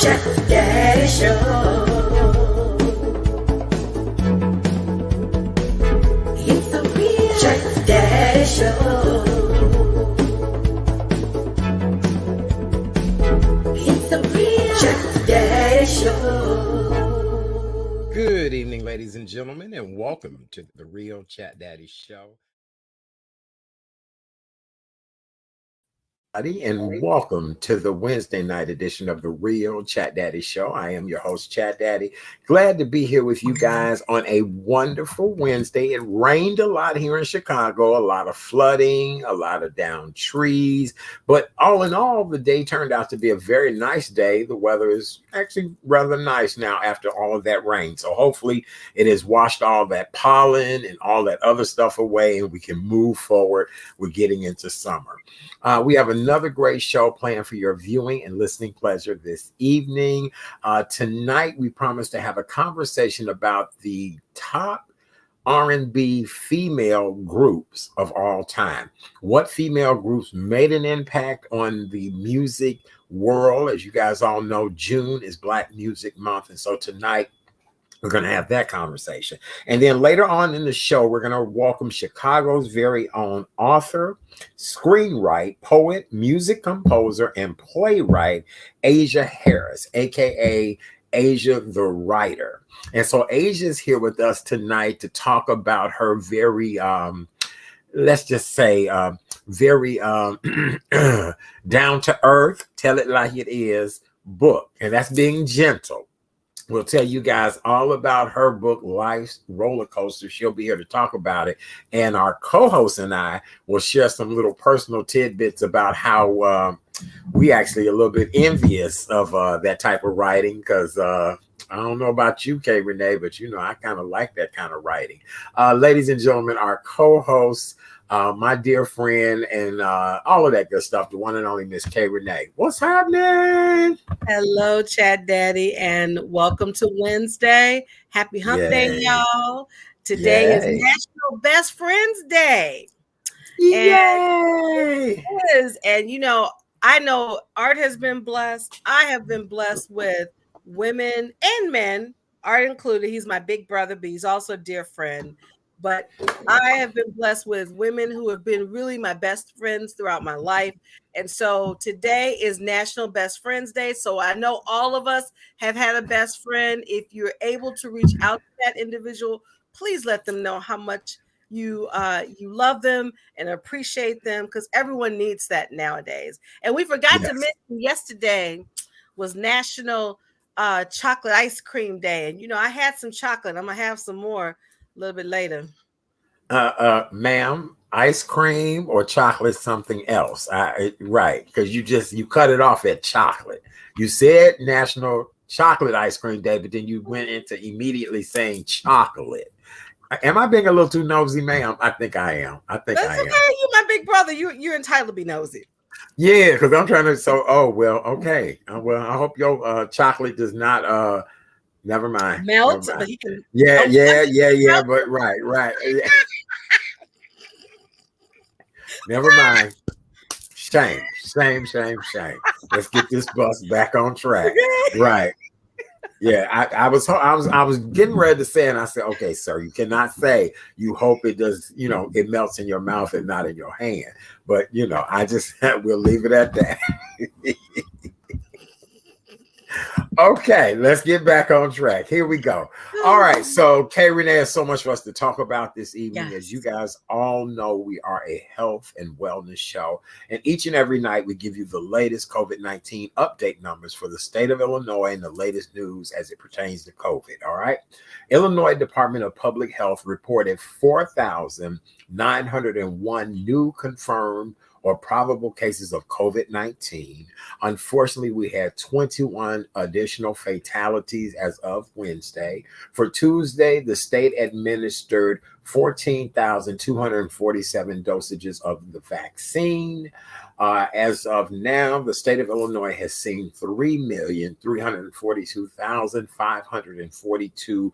Chat Daddy Show. It's the real Chat Daddy Show. It's the real Chat Daddy Show. Good evening, ladies and gentlemen, and welcome to the Real Chat Daddy Show. And welcome to the Wednesday night edition of the Real Chat Daddy Show. I am your host, Chat Daddy. Glad to be here with you guys on a wonderful Wednesday. It rained a lot here in Chicago, a lot of flooding, a lot of downed trees. But all in all, the day turned out to be a very nice day. The weather is actually rather nice now after all of that rain. So hopefully it has washed all that pollen and all that other stuff away, and we can move forward. We're getting into summer. We have another great show planned for your viewing and listening pleasure this evening. Tonight, we promise to have a conversation about the top R&B female groups of all time. What female groups made an impact on the music world? As you guys all know, June is Black Music Month. And so tonight, we're going to have that conversation. And then later on in the show, we're going to welcome Chicago's very own author, screenwriter, poet, music composer, and playwright, Asia Harris, aka Asia the Writer. And so Asia is here with us tonight to talk about her very, let's just say, very down to earth, tell it like it is book. And that's being gentle. We'll tell you guys all about her book, Life's Rollercoaster. She'll be here to talk about it. And our co-host and I will share some little personal tidbits about how we actually a little bit envious of that type of writing, because I don't know about you, Kay Renee, but you know, I kind of like that kind of writing. Ladies and gentlemen, our co-host, my dear friend, and all of that good stuff, the one and only Miss Kay Renee. What's happening? Hello, Chat Daddy, and welcome to Wednesday. Happy Hump Day, y'all. Today is National Best Friends Day. Yay! And you know, I know Art has been blessed. I have been blessed with women and men, Art included. He's my big brother, but he's also a dear friend. But I have been blessed with women who have been really my best friends throughout my life. And so today is National Best Friends Day. So I know all of us have had a best friend. If you're able to reach out to that individual, please let them know how much you love them and appreciate them, because everyone needs that nowadays. And we forgot to mention yesterday was National Chocolate Ice Cream Day. And, you know, I had some chocolate. I'm going to have some more a little bit later. Ma'am, ice cream or chocolate something else? Right, because you cut it off at chocolate. You said National Chocolate Ice Cream Day, but then you went into immediately saying chocolate. Am I being a little too nosy, ma'am? I think I am. That's okay. You my big brother. You're entitled to be nosy. Yeah, because I'm trying to. So, okay. Well, I hope your chocolate does not. Never mind. Melt, never mind. But he can. Yeah. But right. Never mind. Shame. Let's get this bus back on track. Right. Yeah, I was getting ready to say, and I said, okay, sir, you cannot say you hope it does, you know, it melts in your mouth and not in your hand. But you know, I just we'll leave it at that. Okay, let's get back on track. Here we go. All right, so Kay Renee has so much for us to talk about this evening. Yes. As you guys all know, we are a health and wellness show, and each and every night we give you the latest COVID-19 update numbers for the state of Illinois and the latest news as it pertains to COVID. All right, Illinois Department of Public Health reported 4,901 new confirmed or probable cases of COVID-19. Unfortunately, we had 21 additional fatalities as of Wednesday. For Tuesday, the state administered 14,247 dosages of the vaccine. As of now, the state of Illinois has seen 3,342,542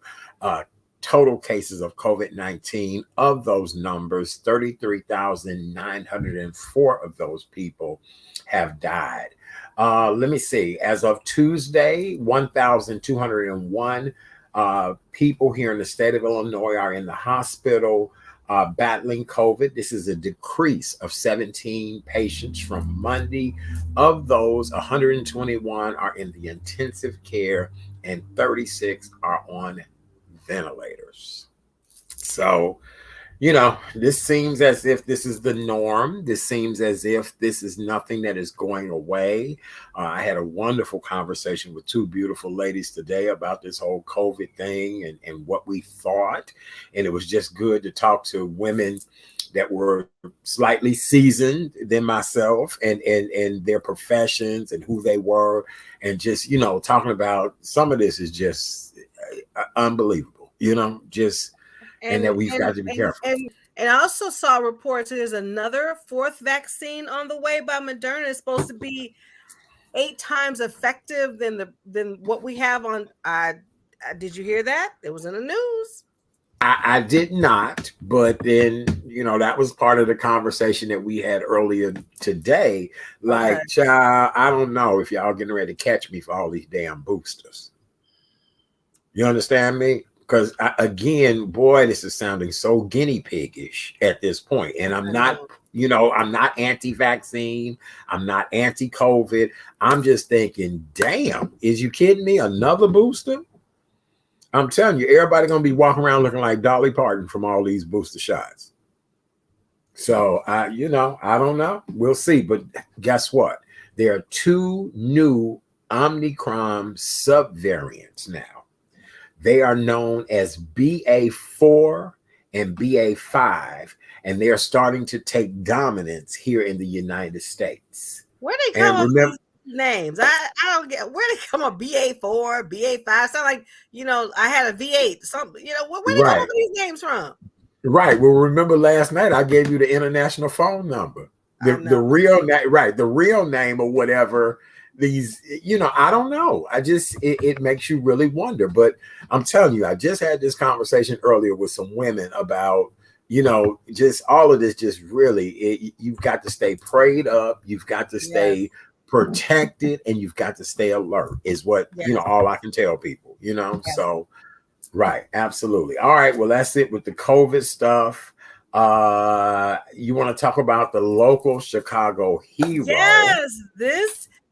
total cases of COVID-19. Of those numbers, 33,904 of those people have died. Let me see. As of Tuesday, 1,201 people here in the state of Illinois are in the hospital battling COVID. This is a decrease of 17 patients from Monday. Of those, 121 are in the intensive care and 36 are on ventilators. So, this seems as if this is the norm. This seems as if this is nothing that is going away. I had a wonderful conversation with two beautiful ladies today about this whole COVID thing and what we thought. And it was just good to talk to women that were slightly seasoned than myself and their professions and who they were. And just, talking about some of this is just unbelievable, and that we've got to be careful. And I also saw reports there's another fourth vaccine on the way by Moderna. It's supposed to be 8 times effective than what we have on. Did you hear that? It was in the news. I did not, but then that was part of the conversation that we had earlier today. Like, child, I don't know if y'all getting ready to catch me for all these damn boosters. You understand me? Because again, boy, this is sounding so guinea piggish at this point. And I'm not, I'm not anti-vaccine. I'm not anti-COVID. I'm just thinking, damn, is you kidding me? Another booster? I'm telling you, everybody going to be walking around looking like Dolly Parton from all these booster shots. So, I don't know. We'll see. But guess what? There are 2 new Omicron subvariants now. They are known as BA4 and BA5, and they are starting to take dominance here in the United States. Where they come up with these names? I don't get where they come up. BA4, BA5. Sound like I had a V8. Something. Where they come up with these names from? Right. Well, remember last night I gave you the international phone number, the real name, right? The real name or whatever. These, I don't know. It makes you really wonder. But I'm telling you, I just had this conversation earlier with some women about, just all of this. Just really, you've got to stay prayed up. You've got to stay protected, and you've got to stay alert. Is what all I can tell people. So, right, absolutely. All right, well, that's it with the COVID stuff. You want to talk about the local Chicago hero? Yes,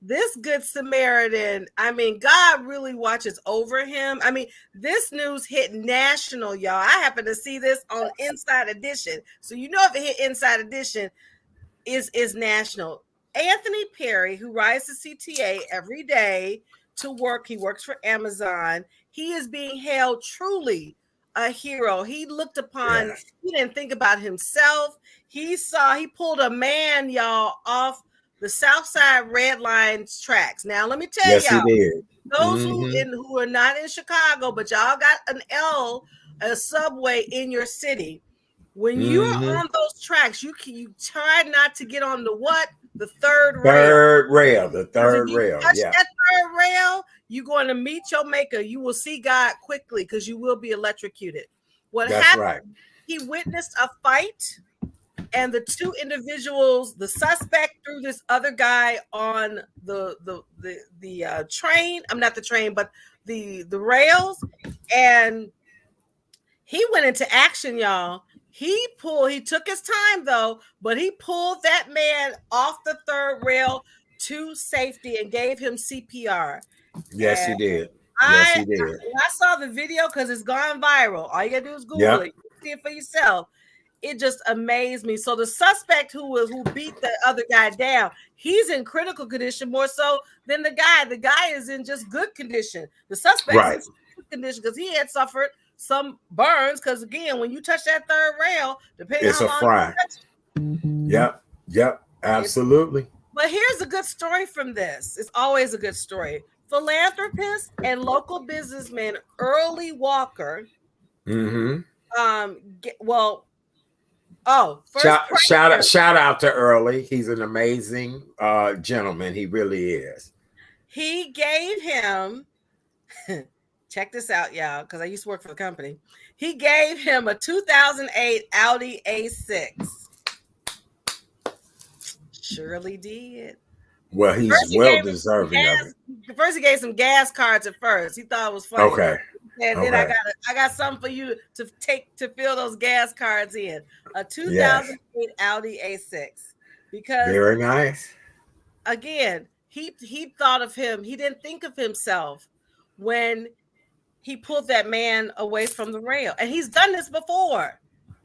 this good Samaritan, God really watches over him. This news hit national, y'all. I happen to see this on Inside Edition. So if it hit Inside Edition, is national. Anthony Perry, who rides the CTA every day to work, he works for Amazon. He is being hailed truly a hero. He looked upon, he didn't think about himself. He pulled a man, y'all, off the South Side Red Line tracks. Now, let me tell y'all, those who are not in Chicago, but y'all got a subway in your city. When you're on those tracks, you try not to get on the third rail. The third rail. Touch that third rail, you're going to meet your maker. You will see God quickly because you will be electrocuted. What happened? Right. He witnessed a fight. And the 2 individuals, the suspect threw this other guy on the train. I'm not the train, but the rails. And he went into action, y'all. He took his time though, but he pulled that man off the third rail to safety and gave him CPR. Yes, he did. Yes, he did. I saw the video because it's gone viral. All you gotta do is Google it. See it for yourself. It just amazed me. So the suspect who beat the other guy down, he's in critical condition more so than the guy. The guy is in just good condition. The suspect is in good condition because he had suffered some burns. Because again, when you touch that third rail, depending on how long you touch it. Yep, absolutely. But here's a good story from this. It's always a good story. Philanthropist and local businessman Early Walker. Shout out to Early. He's an amazing gentleman. He really is. He gave him, check this out, y'all, because I used to work for the company. He gave him a 2008 Audi A6. Surely did. Well, he's well deserving of it. First, he gave some gas cards at first. He thought it was funny. Okay. And then I got something for you to take to fill those gas cards in. A 2008 Audi A6. Because very nice. Again, he thought of him. He didn't think of himself when he pulled that man away from the rail. And he's done this before.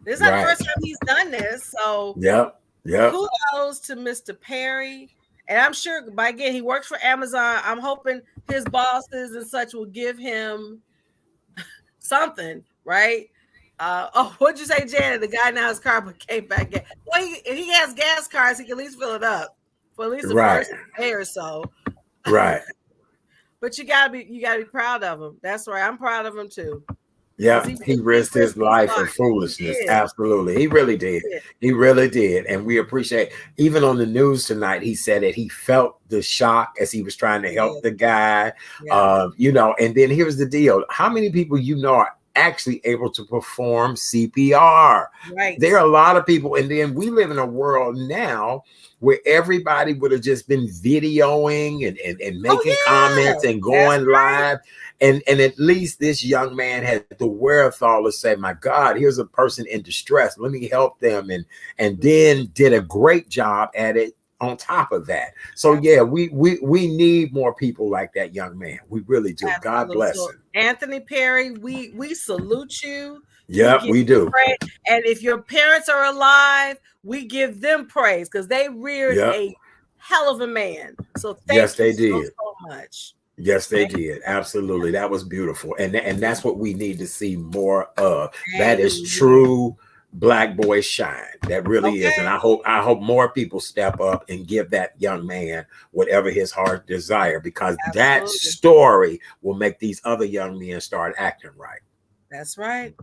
This is not the first time he's done this. So yep. Kudos to Mr. Perry. And I'm sure, but again, he works for Amazon. I'm hoping his bosses and such will give him something, right? What'd you say, Janet? The guy now his car came back. Well, if he has gas cards, he can at least fill it up for at least the first day or so. Right. But you gotta be proud of him. That's right. I'm proud of him too. Yeah, he risked his life for foolishness. Absolutely. He really did. He really did. And we appreciate, even on the news tonight, he said that he felt the shock as he was trying to help the guy. And then here's the deal. How many people are actually able to perform CPR? Right. There are a lot of people. And then we live in a world now where everybody would have just been videoing and making comments and going live. And at least this young man had the wherewithal to say, my God, here's a person in distress. Let me help them. And then did a great job at it on top of that. So yeah, we need more people like that young man. We really do. Absolutely. God bless him. Anthony Perry, we salute you. Yep, we do. And if your parents are alive, we give them praise because they reared a hell of a man. So thank you so much. Yes, they did. Absolutely. That was beautiful. And that's what we need to see more of. That is true Black boy shine. That really is. And I hope more people step up and give that young man whatever his heart desire, because that story will make these other young men start acting right. That's right.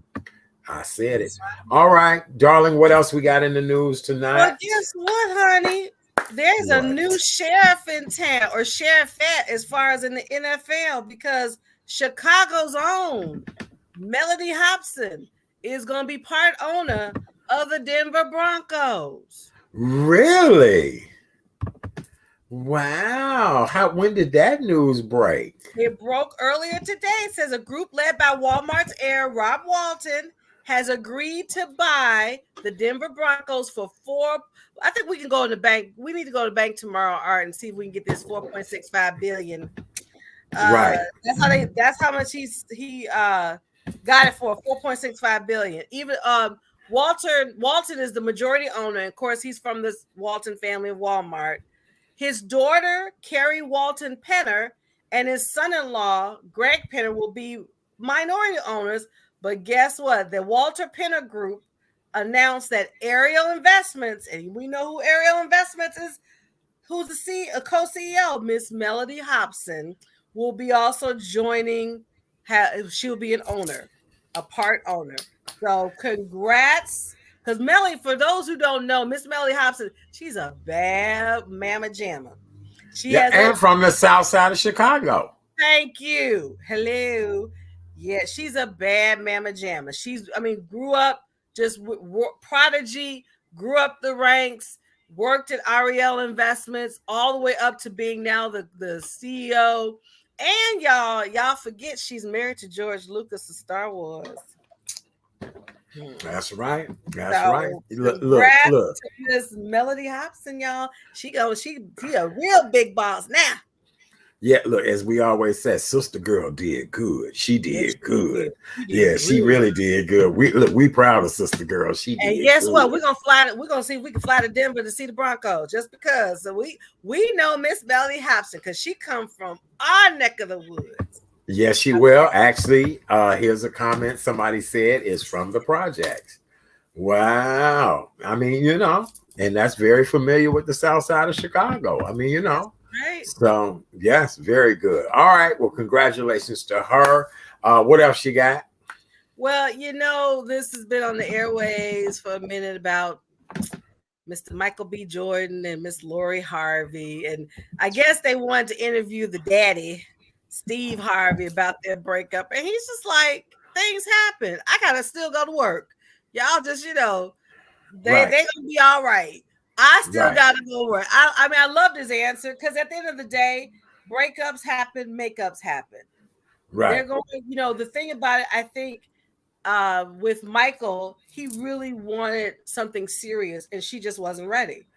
I said it. All right, darling, what else we got in the news tonight? Well, guess what, honey? There's a new sheriff in town, or sheriffette as far as in the NFL, because Chicago's own Melody Hobson is going to be part owner of the Denver Broncos. Really? Wow. When did that news break? It broke earlier today. It says a group led by Walmart's heir, Rob Walton, has agreed to buy the Denver Broncos for I think we can go in the bank. We need to go to the bank tomorrow, Art, and see if we can get this $4.65 billion. Right. That's how much he got it for, $4.65 billion. Even Walton is the majority owner. And of course, he's from this Walton family of Walmart. His daughter, Carrie Walton Penner, and his son-in-law, Greg Penner, will be minority owners. But guess what? The Walter Penner Group announced that Ariel Investments, and we know who Ariel Investments is, who's the co-CEO, Miss Melody Hobson, will be also joining. She'll be an owner, a part owner. So congrats. Because Melody, for those who don't know, Miss Melody Hobson, she's a bad mama jamma. And from the south side of Chicago. Thank you. Hello. Yeah, she's a bad mama jamma. Grew up just prodigy, grew up the ranks, worked at Ariel Investments, all the way up to being now the CEO. And y'all forget she's married to George Lucas of Star Wars. That's right. Right. Look. To Miss Melody Hobson, y'all. She a real big boss now. Yeah, look, as we always say, sister girl did good. She did good. She really did good. We proud of sister girl. She did. And guess what? We're gonna see if we can fly to Denver to see the Broncos, just because. So we know Miss Melody Hobson because she come from our neck of the woods. Yes, she will. Actually, here's a comment somebody said is from the projects. Wow. And that's very familiar with the south side of Chicago. Right. So, yes, very good. All right. Well, congratulations to her. What else you got? Well, this has been on the airways for a minute about Mr. Michael B. Jordan and Miss Lori Harvey. And I guess they wanted to interview the daddy, Steve Harvey, about their breakup. And he's just like, things happen. I got to still go to work. Y'all just, they're going to be all right. I still Right. gotta go work. I mean, I loved his answer because at the end of the day, breakups happen, makeups happen. They're Right. going, the thing about it, I think with Michael, he really wanted something serious and she just wasn't ready.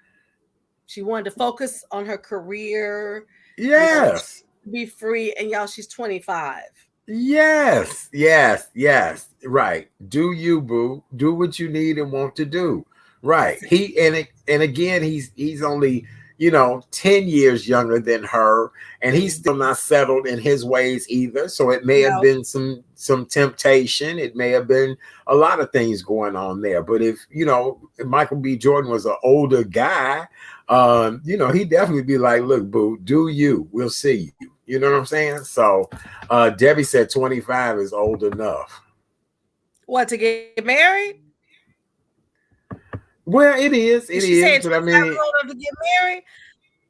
She wanted to focus on her career, Yes. be free. And y'all, she's 25. Yes. Yes. Yes. Right. Do you, boo? Do what you need and want to do. Right. That's it. And again, he's only 10 years younger than her, and he's still not settled in his ways either. So it may have No, been some temptation. It may have been a lot of things going on there. But if Michael B. Jordan was an older guy, he'd definitely be like, look, boo, do you? We'll see you. You know what I'm saying? So Debbie said 25 is old enough. what, to get married? Well, it is. It Is she is. saying But I 25 mean, is old enough to get married?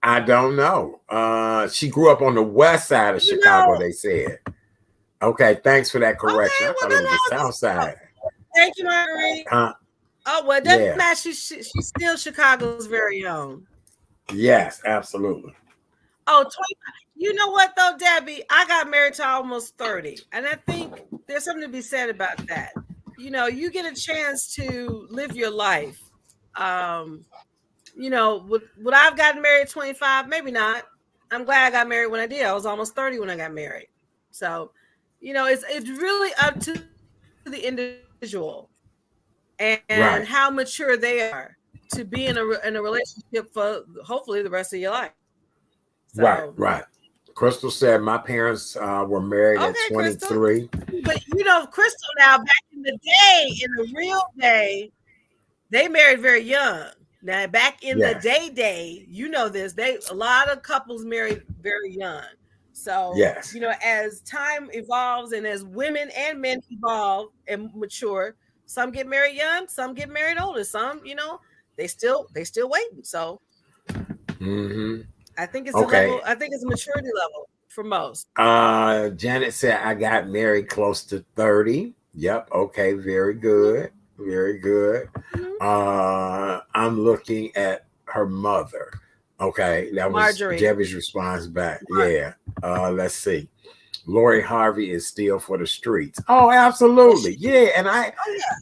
I don't know. She grew up on the west side of You Chicago, know, they said. Okay, thanks for that correction. okay, I well, thought it then was the south side. thank you, Marguerite. Huh? Oh, well, it doesn't Yeah. matter. She's still Chicago's very own. Yes, absolutely. Oh, 25. You know what, though, Debbie? I got married to almost 30. And I think there's something to be said about that. You get a chance to live your life. Would I have gotten married at 25? Maybe not. I'm glad I got married when I did. I was almost 30 when I got married. So, it's really up to the individual and Right. how mature they are to be in a relationship for hopefully the rest of your life. Right. So, Right. Crystal said my parents were married at okay, Crystal. 23. But Crystal, now back in the day, in the real day, they married very young. Now, back in the Yes. day, a lot of couples married very young. So, Yes. as time evolves and as women and men evolve and mature, some get married young, some get married older, some, they still waiting. So, Mm-hmm. I think it's Okay. I think it's a maturity level for most. Janet said I got married close to 30. Yep. Okay. Very good. Very good. Mm-hmm. I'm looking at her mother. Okay. That was Marjorie. Debbie's response back. Yeah. Let's see. Lori Harvey is still for the streets. Oh, absolutely. Yeah.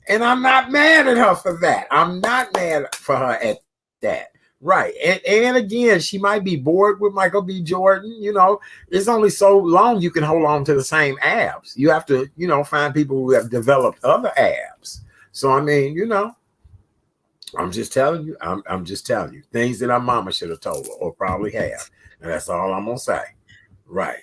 And I'm not mad at her for that. I'm not mad for her at that. Right. And again, she might be bored with Michael B. Jordan. It's only so long you can hold on to the same abs. You have to, find people who have developed other abs. So, I mean, I'm just telling you, I'm just telling you things that our mama should have told her or probably have. And that's all I'm going to say. Right.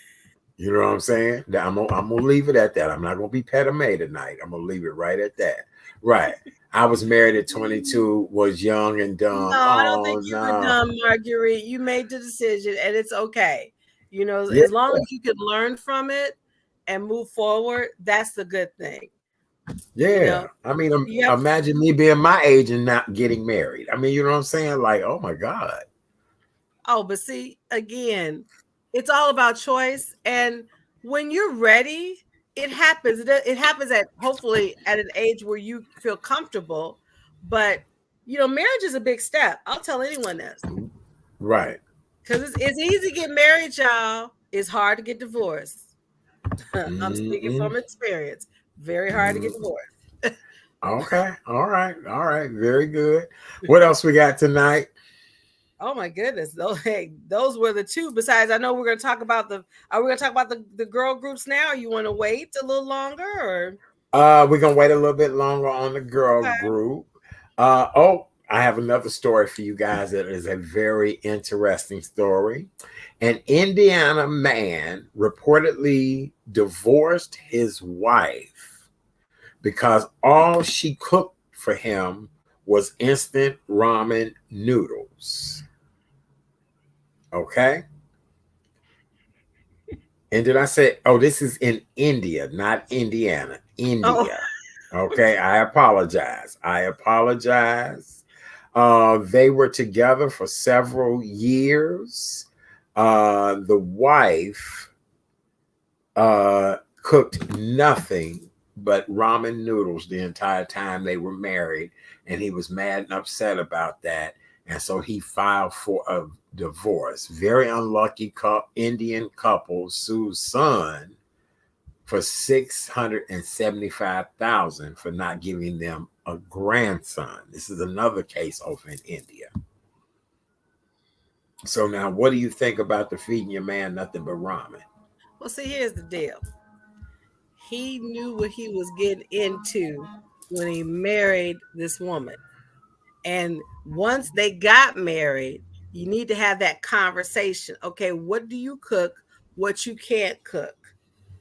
You know what I'm saying? I'm gonna leave it at that. I'm not going to be Petter May tonight. I'm going to leave it right at that. Right. I was married at 22, was young and dumb. No, I don't think you were dumb, Marguerite. You made the decision and it's okay. As long as you can learn from it and move forward, that's the good thing. Yeah. I mean, imagine me being my age and not getting married. I mean, you know what I'm saying? Like, oh my God. Oh, but see, again, it's all about choice. And when you're ready, it happens. It happens hopefully at an age where you feel comfortable. But marriage is a big step. I'll tell anyone this. Right. Because it's easy to get married, y'all. It's hard to get divorced. I'm speaking from experience. Very hard to get divorced. Okay. All right. All right. Very good. What else we got tonight? Oh my goodness. Those were the two. Besides, I know we're going to talk about are we going to talk about the girl groups now? Or you want to wait a little longer or? We're going to wait a little bit longer on the girl group. I have another story for you guys that is a very interesting story. An Indiana man reportedly divorced his wife because all she cooked for him was instant ramen noodles. Okay. And did I say, this is in India, not Indiana, India. Oh. Okay. I apologize. They were together for several years. The wife cooked nothing but ramen noodles the entire time they were married, and he was mad and upset about that. And so he filed for a divorce. Very unlucky Indian couple sued son for $675,000 for not giving them a grandson. This is another case over in India. So now, what do you think about the feeding your man nothing but ramen? Well, see, here's the deal. He knew what he was getting into when he married this woman. And once they got married, you need to have that conversation. Okay, what do you cook? What you can't cook?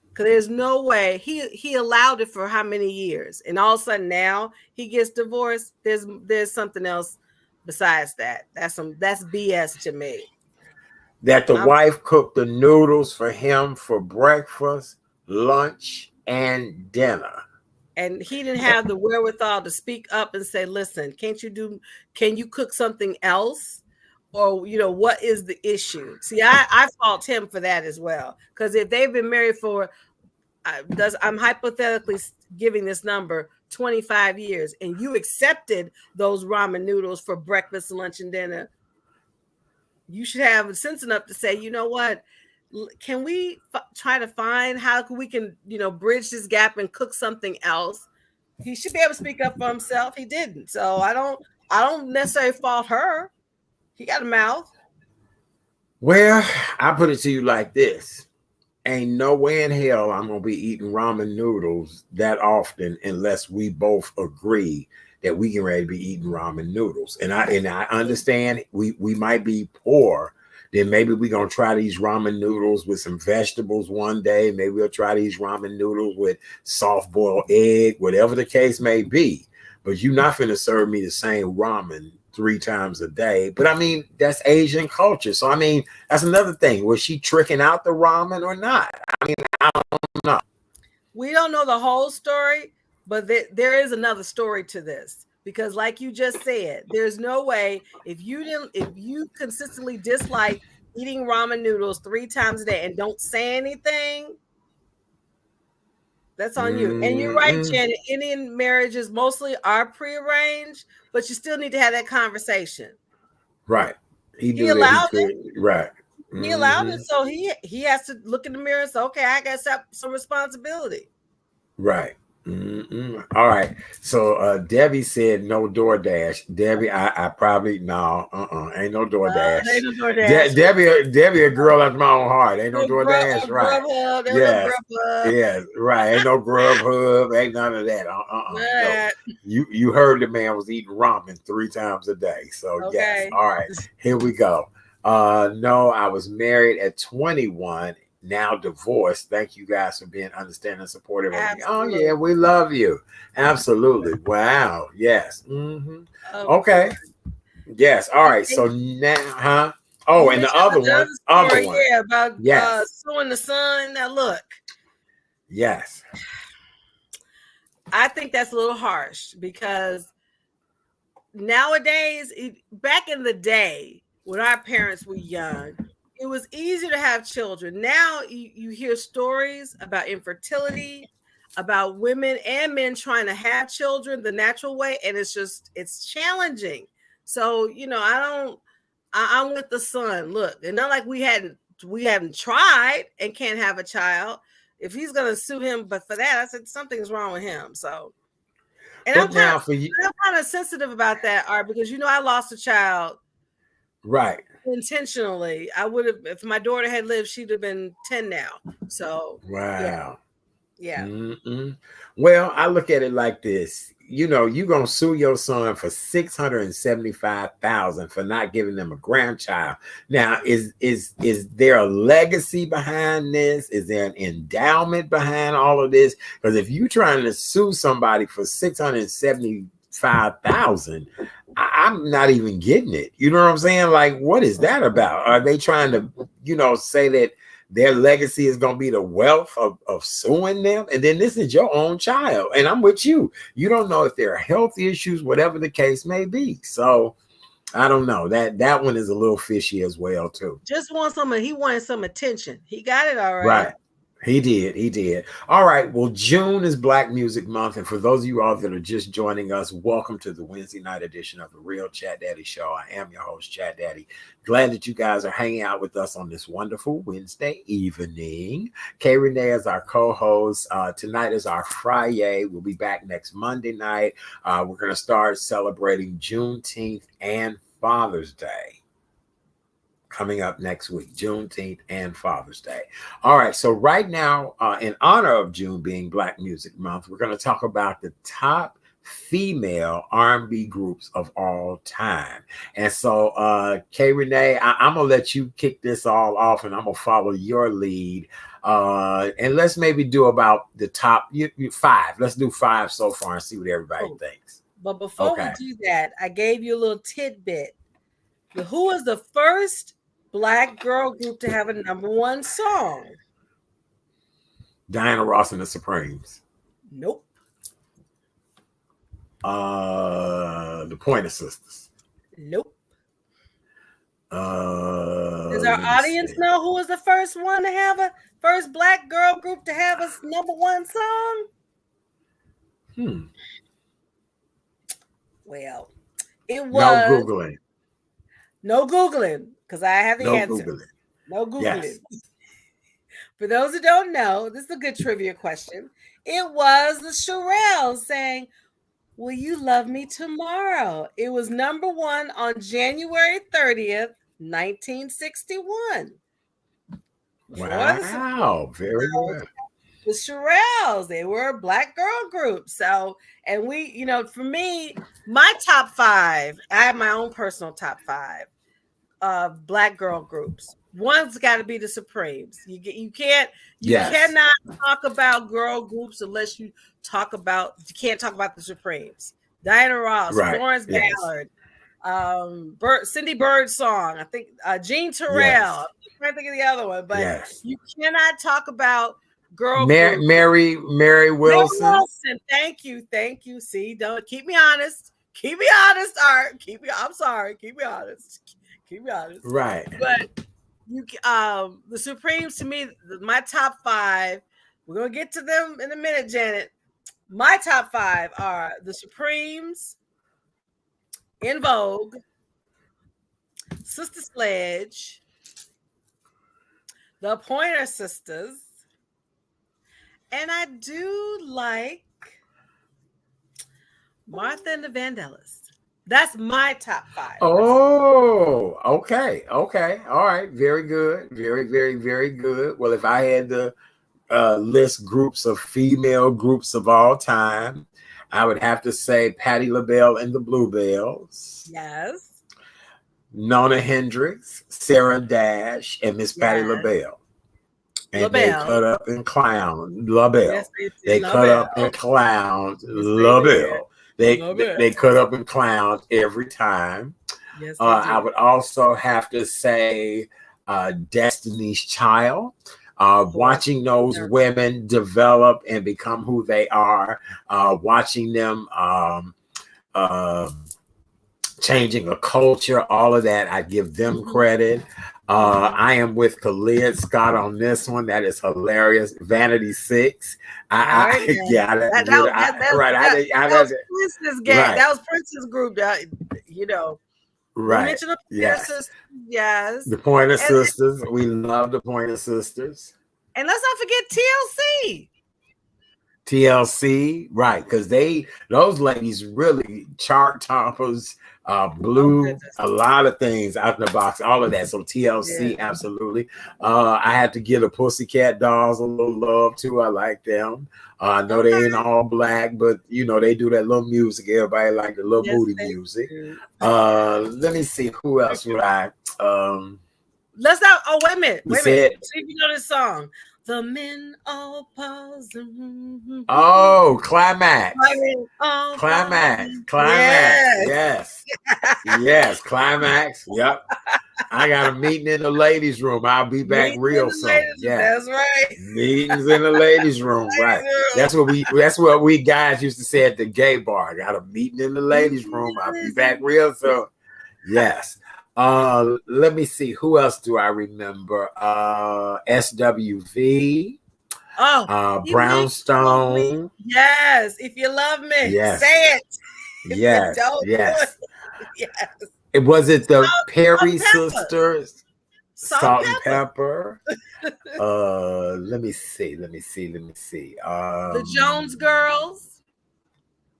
Because there's no way he allowed it for how many years, and all of a sudden now he gets divorced. There's something else besides that. That's BS to me. That the wife cooked the noodles for him for breakfast, lunch, and dinner. And he didn't have the wherewithal to speak up and say, listen, can you cook something else? Or, what is the issue? See, I fault him for that as well. Because if they've been married for, I'm hypothetically giving this number, 25 years, and you accepted those ramen noodles for breakfast, lunch, and dinner, you should have sense enough to say, you know what? Can we try to find how we can, bridge this gap and cook something else? He should be able to speak up for himself. He didn't. So I don't necessarily fault her. He got a mouth. Well, I put it to you like this. Ain't no way in hell I'm going to be eating ramen noodles that often unless we both agree that we can ready to be eating ramen noodles. And I understand we might be poor. Then maybe we're going to try these ramen noodles with some vegetables one day. Maybe we'll try these ramen noodles with soft boiled egg, whatever the case may be. But you're not going to serve me the same ramen 3 times a day. But I mean, that's Asian culture. So I mean, that's another thing. Was she tricking out the ramen or not? I mean, I don't know. We don't know the whole story, but there is another story to this. Because like you just said, there's no way if you consistently dislike eating ramen noodles 3 times a day and don't say anything, that's on you. And you're right, Janet. Indian marriages mostly are prearranged, but you still need to have that conversation. Right. He allowed it. Right. He allowed it, so he has to look in the mirror and say, okay, I got some responsibility. Right. All right. So Debbie said no DoorDash. Debbie, I probably ain't no DoorDash. Ain't no DoorDash. Debbie, a girl after my own heart. Ain't no DoorDash, right? Yeah, right. Ain't no Grubhub. Ain't none of that. No. You heard the man was eating ramen 3 times a day. So okay. Yes. All right. Here we go. No, I was married at 21. Now divorced. Thank you guys for being understanding and supportive. Oh yeah, we love you. Absolutely. Wow. Yes. Okay. Yes. All right. So now, Oh, and the other one. Yeah, about suing the son. Now look. Yes. I think that's a little harsh because nowadays, back in the day when our parents were young, it was easier to have children. Now you hear stories about infertility, about women and men trying to have children the natural way, and it's challenging. So I'm with the son. Look, and not like we haven't tried and can't have a child. If he's gonna sue him, but for that, I said something's wrong with him. So, and I'm kind of sensitive about that, Art, because I lost a child. Right. Intentionally. I would have, if my daughter had lived, she'd have been 10 now. So wow. Yeah. Well, I look at it like this. You're gonna sue your son for $675,000 for not giving them a grandchild. Now, is there a legacy behind this? Is there an endowment behind all of this? Because if you're trying to sue somebody for $675,000, I'm not even getting it. You know what I'm saying? Like, what is that about? Are they trying to, say that their legacy is going to be the wealth of suing them? And then this is your own child. And I'm with you. You don't know if there are health issues, whatever the case may be. So I don't know. That one is a little fishy as well, too. He wanted some attention. He got it all right. Right. He did. He did. All right. Well, June is Black Music Month. And for those of you all that are just joining us, welcome to the Wednesday night edition of the Real Chat Daddy Show. I am your host, Chat Daddy. Glad that you guys are hanging out with us on this wonderful Wednesday evening. Kay Renee is our co-host. Tonight is our Friday. We'll be back next Monday night. We're going to start celebrating Juneteenth and Father's Day. Coming up next week, Juneteenth and Father's Day. All right, so right now, in honor of June being Black Music Month, we're going to talk about the top female R&B groups of all time. And so, Kay Renee, I'm going to let you kick this all off, and I'm going to follow your lead. And let's maybe do about the top five. Let's do five so far and see what everybody thinks. But before we do that, I gave you a little tidbit. Who was the first Black girl group to have a #1 song? Diana Ross and the Supremes. Nope. The Pointer Sisters. Nope. Does our audience know who was the first one to have first Black girl group to have a #1 song? Well, it was no Googling, because I have the answer. No Googling. Yes. For those who don't know, this is a good trivia question. It was the Shirelles saying, "Will You Love Me Tomorrow?" It was #1 on January 30th, 1961. Wow, very good. The Shirelles, they were a Black girl group. So, and we, for me, my top 5, I have my own personal top 5 of Black girl groups. One's got to be the Supremes. You cannot talk about girl groups unless you can't talk about the Supremes. Diana Ross, Florence Ballard, Cindy Birdsong, I think Jean Terrell. I'm trying to think of the other one, but you cannot talk about girl groups. Mary Wilson. Thank you. See, don't keep me honest. Art. I'm sorry. Keep me honest. Right. But the Supremes, to me, my top 5. We're gonna get to them in a minute, Janet. My top 5 are the Supremes, In Vogue, Sister Sledge, the Pointer Sisters, and I do like Martha and the Vandellas. That's my top 5. Oh, okay. All right. Very good. Very, very, very good. Well, if I had to list groups of female groups of all time, I would have to say Patti LaBelle and the Bluebells. Yes. Nona Hendrix, Sarah Dash, and Miss Patti LaBelle. And they cut up and clowned LaBelle. Yes, they cut up and clowned LaBelle. They cut up and clowned every time. Yes, I would also have to say Destiny's Child. Watching those women develop and become who they are, watching them changing a culture, all of that, I give them credit. I am with Khalid Scott on this one. That is hilarious. Vanity 6. That was Prince's group. Right. The Pointer Sisters. We love the Pointer Sisters. And let's not forget TLC, right? Because those ladies really chart toppers, blew a lot of things out in the box, all of that. So TLC, absolutely. I had to give the Pussycat Dolls a little love too. I like them. I know they ain't all Black, but they do that little music. Everybody like the little booty music. Let me see, who else would I? Let's not. Oh, wait a minute. See if you know this song. The men all pause. Oh, Climax. Climax. Yes, Climax. Yep. I got a meeting in the ladies' room. I'll be back real soon. That's right. Meetings in the ladies' room. Right. That's what we guys used to say at the gay bar. I got a meeting in the ladies' room. I'll be back real soon. Yes. Let me see. Who else do I remember? SWV. Oh, he makes me. Brownstone. Yes, if you love me, Yes. say it. If you Yes. don't do Yes. it, yes. Was it the Salt Perry and pepper. sisters? Salt and Salt and pepper. pepper. Let me see. The Jones Girls.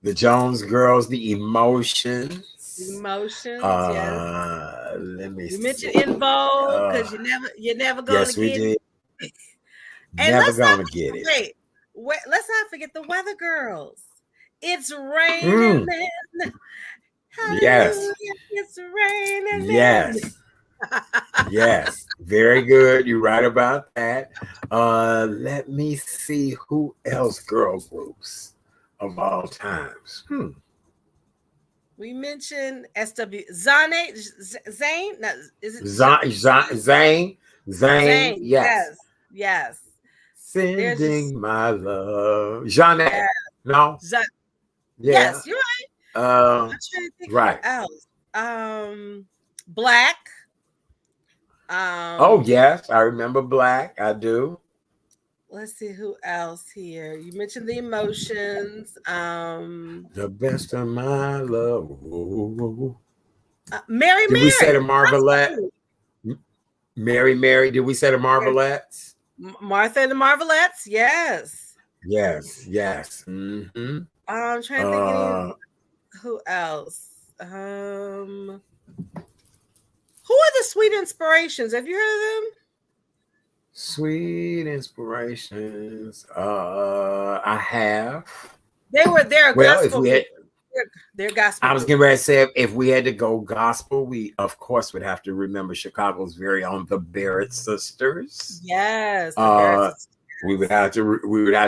The Jones Girls, the Emotions. Emotions. Yes. Let me We see. mentioned In Vogue because you're never gonna Yes, we get did. it. And Never gonna get it. wait, let's not forget the Weather Girls. It's raining Mm, men. yes. Hallelujah. It's raining men. Yes. Yes. Very good. You're right about that. Let me see who else girl groups of all times. We mentioned SW Zane. No, is it Zane. Zane. Zane? Yes. Yes, yes. There's just Sending my love. Jeanette. yeah. No. Yeah. Yes, you're right. I'm Uh, trying to think who right. else. Black. Oh, Um, yes. I remember Black. I do. let's see who else here. You mentioned the Emotions. The best of my love. Ooh. Mary Did we say the Mary. Marvelette? Mary, did we say the Marvelettes? Martha and the Marvelettes. Yes. Yes, yes. Mm-hmm. I'm trying to think who else. Who are the Sweet Inspirations? Have you heard of them? Sweet inspirations. I have. They're a Well, if gospel we group. had, They're gospel I was group. getting ready to say if we had to go gospel, we of course would have to remember Chicago's very own the Barrett sisters. Yes, the Barrett sisters. We would have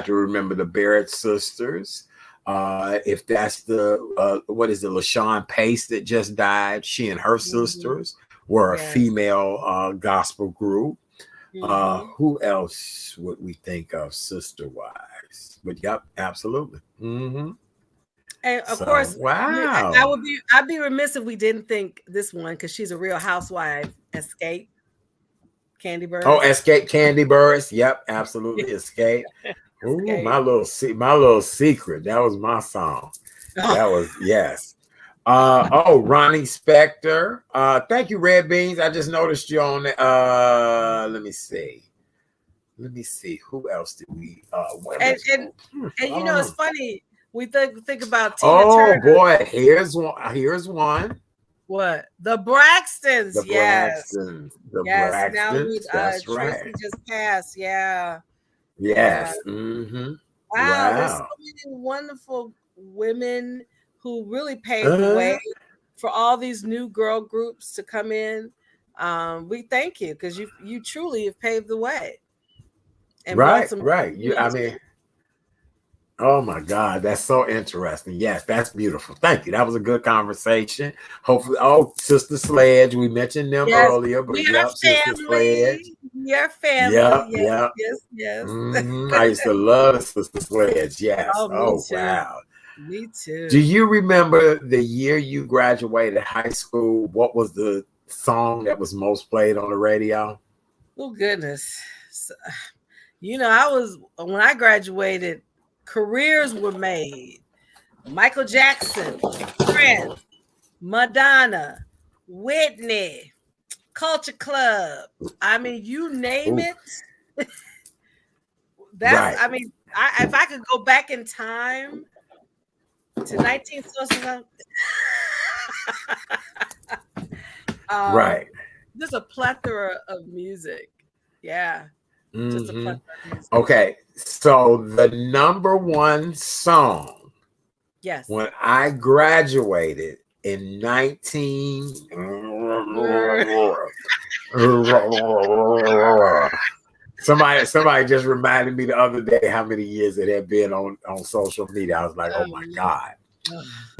to remember the Barrett sisters. If that's the what is it, LaShawn Pace that just died, she and her sisters were a female gospel group. Who else would we think of sister wise? But yep, absolutely. And of course, wow. I'd be remiss if we didn't think this one because she's a real housewife. Escape, Candy Burris. Oh, Escape, Candy Burris. Yep, absolutely. Escape. Ooh, my little secret. That was my song. That was yes. Ronnie Spector. Thank you, Red Beans. I just noticed you on let me see. Who else did we and you know it's funny. We think about Tina Turner. Boy, here's one. What? The Braxtons. The Braxtons. The Braxtons. Now that's Tracy right. just passed. Yeah. Yes. Yeah. Mm-hmm. Wow. There's so many wonderful women who really paved the way for all these new girl groups to come in. We thank you because you truly have paved the way. And right. I mean, oh my God, that's so interesting. Yes, that's beautiful. Thank you. That was a good conversation. Hopefully, Sister Sledge, we mentioned them earlier, but Sister Sledge. We are family. Yes. I used to love Sister Sledge. Yes. Oh, wow. Me too. Do you remember the year you graduated high school? What was the song that was most played on the radio? Oh goodness. So, when I graduated, careers were made. Michael Jackson, Prince, Madonna, Whitney, Culture Club. I mean, you name it. That's I mean, if I could go back in time to 1960s, right. There's a plethora of music. Yeah. Just a plethora of music. Okay. So the number one song. Yes. When I graduated in 19 Somebody just reminded me the other day how many years it had been on social media. I was like, oh my God.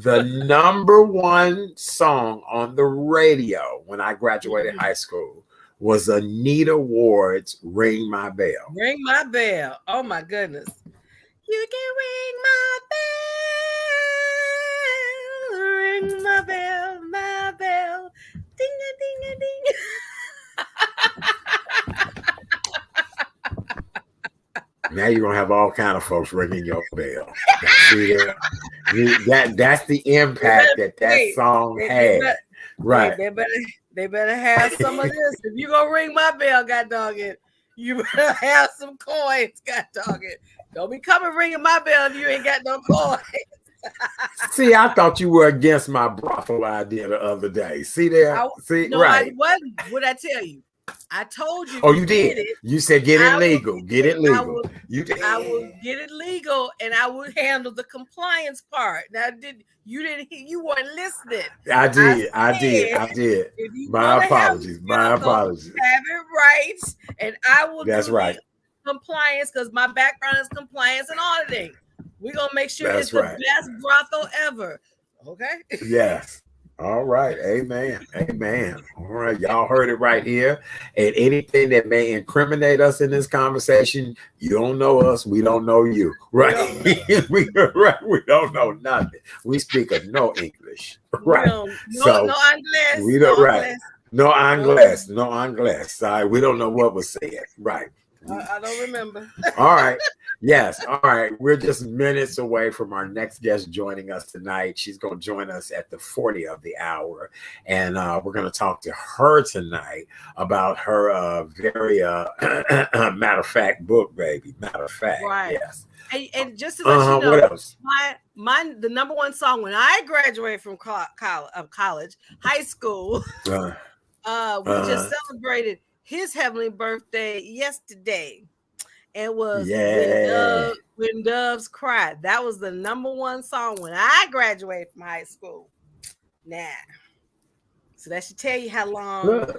The number one song on the radio when I graduated high school was Anita Ward's Ring My Bell. Ring My Bell. Oh my goodness. You can ring my bell, my bell, ding a ding a ding. Now you're gonna have all kind of folks ringing your bell. Now, see there? That's the impact that song had. Right. They better have some of this. If you gonna ring my bell, god dog it, you better have some coins, god dog it. Don't be coming ringing my bell if you ain't got no coins. See, I thought you were against my brothel idea the other day. See there? No, right. I wasn't. What I tell you? I told you. Oh, you did. You said get it legal. Get it legal. I will get it legal, and I will handle the compliance part. Now, you weren't listening? I did. My apologies. Have it right, and I will. That's right. Compliance, because my background is compliance and auditing. We're gonna make sure it's the best brothel ever. Okay. Yes. All right. Amen. All right. Y'all heard it right here. And anything that may incriminate us in this conversation, you don't know us. We don't know you. Right. We don't know nothing. We speak of no English. Right. No English. We don't No English. Sorry. We don't know what was said. Right. I don't remember. All right. Yes. All right. We're just minutes away from our next guest joining us tonight. She's going to join us at the 40 of the hour. And we're going to talk to her tonight about her very matter of fact book, baby. Matter of fact. Right. Yes. And just to let you know, what else? The number one song when I graduated from college, high school, we just celebrated his heavenly birthday yesterday. It was when Doves Cry. That was the number one song when I graduated from high school. Now, so that should tell you how long,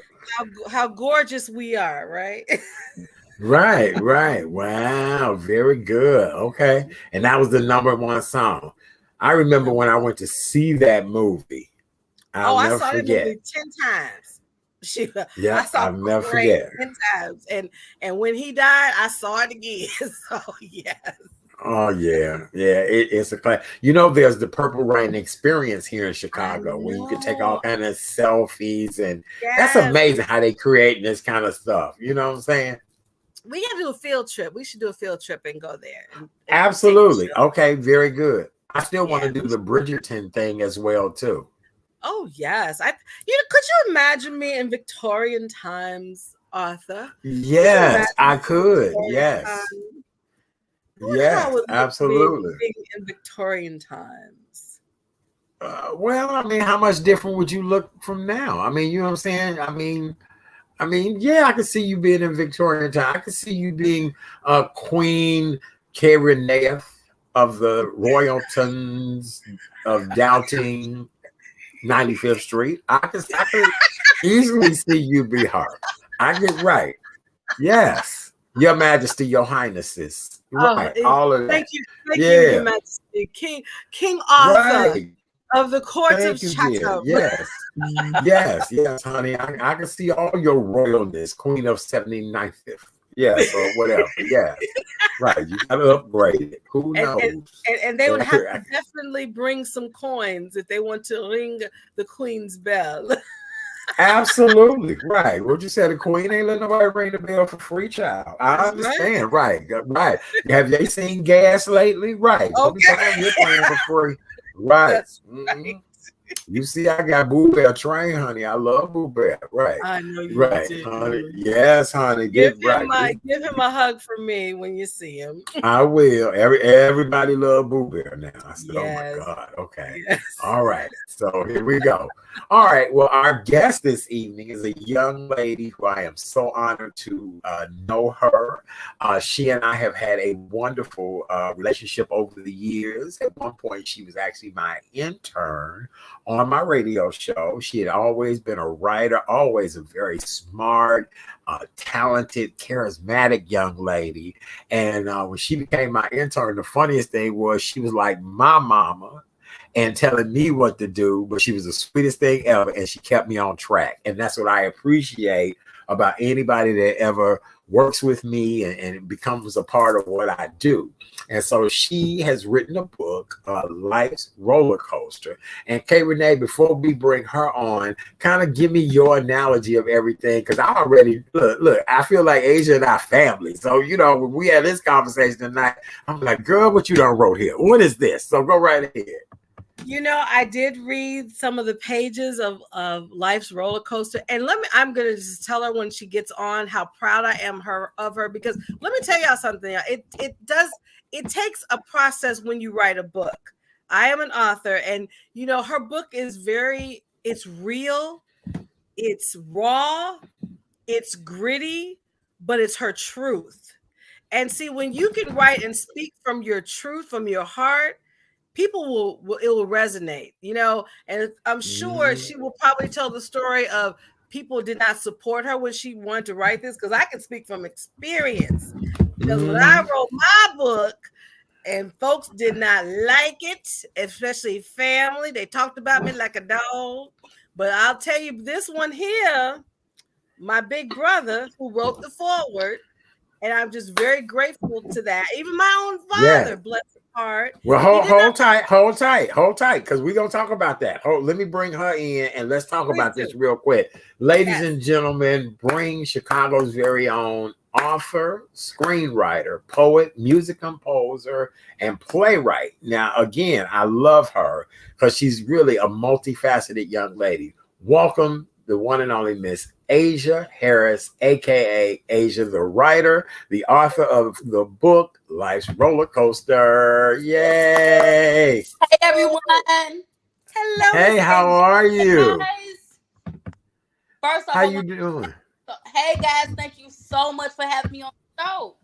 how gorgeous we are, right? Right. Wow, very good. Okay, and that was the number one song. I remember when I went to see that movie. I saw that movie 10 times. I'll never forget 10 times, and when he died, I saw it again. So yes. Oh yeah. It's a class. There's the Purple Rain experience here in Chicago where you can take all kind of selfies, and that's amazing how they create this kind of stuff. You know what I'm saying? We got to do a field trip. We should do a field trip and go there. And absolutely. Okay, very good. I still want to do the Bridgerton thing as well too. Oh yes, could you imagine me in Victorian times, Arthur? Yes, I could. Yes, absolutely. In Victorian times. Well, I mean, how much different would you look from now? I mean, you know what I'm saying? I mean, I could see you being in Victorian time. I could see you being Queen Kareneth of the Royaltons of Doubting 95th Street. I could easily see you be her. I get right. Yes. Your Majesty, Your Highnesses. Right. All of that. Thank you, Your Majesty. King Arthur of the courts of Chatham. Yes, honey. I can see all your royalness, Queen of 79th. Yes, or whatever. Yeah. Right. You gotta upgrade it. Who knows? And they would have to definitely bring some coins if they want to ring the Queen's bell. Absolutely. Right. What you said, the Queen ain't letting nobody ring the bell for free, child. I understand. Right. Have they seen gas lately? Right. Okay. You're paying for free. Right. Mm-hmm. You see, I got Boo Bear train, honey. I love Boo Bear. Right. I know you do. Honey. Yes, honey. Give him a hug from me when you see him. I will. Everybody love Boo Bear now. I said, Oh my God. Okay. Yes. All right. So here we go. All right. Well, our guest this evening is a young lady who I am so honored to know her. She and I have had a wonderful relationship over the years. At one point, she was actually my intern on my radio show. She had always been a writer, always a very smart, talented, charismatic young lady. And when she became my intern, the funniest thing was she was like my mama and telling me what to do, but she was the sweetest thing ever, and she kept me on track. And that's what I appreciate about anybody that ever works with me and it becomes a part of what I do. And so she has written a book, Life's Roller Coaster. And Kay Renee, before we bring her on, kind of give me your analogy of everything. Because I already, look, I feel like Asia and I family. So, you know, when we had this conversation tonight, I'm like, girl, what you done wrote here? What is this? So go right ahead. You know, I did read some of the pages of Life's Roller Coaster, and I'm gonna just tell her when she gets on how proud I am of her, because let me tell y'all something. It takes a process when you write a book. I am an author, and you know, her book is it's real, it's raw, it's gritty, but it's her truth. And see, when you can write and speak from your truth, from your heart, people will it will resonate, you know. And I'm sure she will probably tell the story of people did not support her when she wanted to write this, because I can speak from experience. Because when I wrote my book and folks did not like it, especially family, they talked about me like a dog. But I'll tell you, this one here, my big brother who wrote the foreword, and I'm just very grateful to that. Even my own father, bless his heart. Well, hold tight, because we're gonna talk about that. Let me bring her in and let's talk about this real quick. Ladies and gentlemen, bring Chicago's very own author, screenwriter, poet, music composer, and playwright. Now, again, I love her because she's really a multifaceted young lady. Welcome, the one and only Miss Asia Harris, aka Asia, the writer, the author of the book Life's Roller Coaster. Yay! Hey everyone! Hello. Hey, how are you? Guys. First off, how you doing? Hey guys, thank you so much for having me on the show.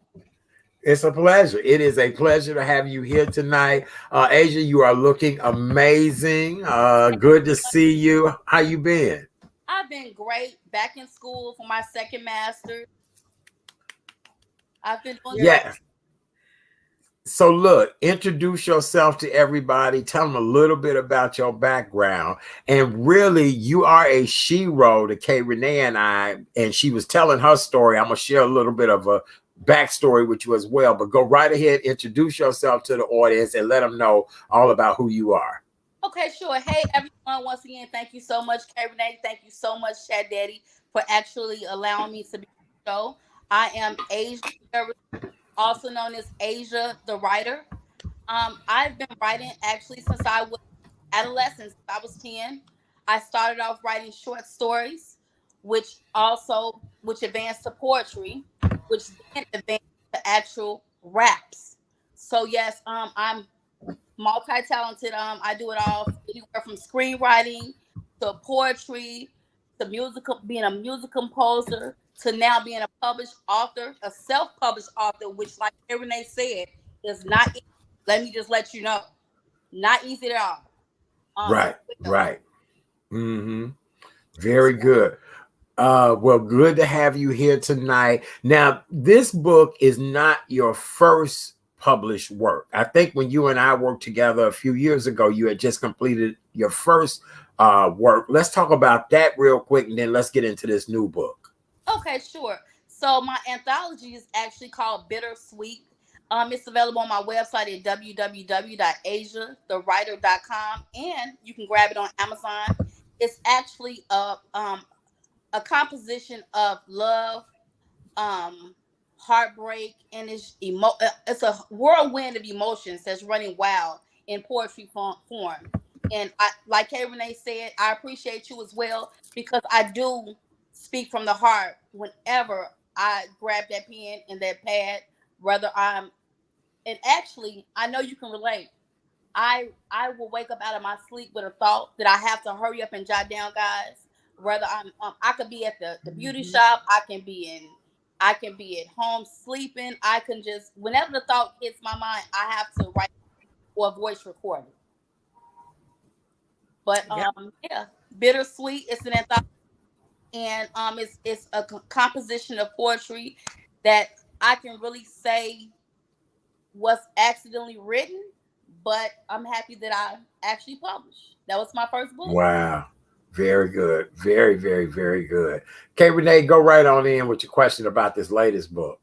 It's a pleasure. It is a pleasure to have you here tonight. Asia, you are looking amazing. Good to see you. How you been? I've been great. Back in school for my second master's. I've been doing great. So look, introduce yourself to everybody. Tell them a little bit about your background. And really, you are a shero to Kay Renee and I, and she was telling her story. I'm going to share a little bit of a backstory with you as well. But go right ahead, introduce yourself to the audience and let them know all about who you are. Okay, sure. Hey everyone, once again, thank you so much, Kay Renee. Thank you so much, Chad Daddy, for actually allowing me to be on the show. I am Asia, also known as Asia the writer. I've been writing actually since I was adolescent. Since I was 10. I started off writing short stories, which advanced to poetry, which then advanced to actual raps. So yes, I'm multi-talented. I do it all, anywhere from screenwriting to poetry to musical, being a music composer, to now being a published author, a self-published author, which, like Renee said, is not easy. Let me just let you know, not easy at all. Right. Very good. Well, good to have you here tonight. Now, this book is not your first published work. I think when you and I worked together a few years ago, you had just completed your first work. Let's talk about that real quick, and then let's get into this new book. Okay, sure. So my anthology is actually called Bittersweet. It's available on my website at www.asiathewriter.com, and you can grab it on Amazon. It's actually a composition of love, heartbreak, and it's a whirlwind of emotions that's running wild in poetry form. And like Kay Renee said, I appreciate you as well, because I do speak from the heart whenever I grab that pen and that pad, and actually, I know you can relate. I will wake up out of my sleep with a thought that I have to hurry up and jot down, guys. Whether I could be at the beauty shop, I can be at home sleeping. I can just, whenever the thought hits my mind, I have to write or voice record it. But yeah, Bittersweet. It's an anthology, and it's a composition of poetry that I can really say was accidentally written, but I'm happy that I actually published. That was my first book. Wow. Very good. Very, very, very good. Okay, Renee, go right on in with your question about this latest book.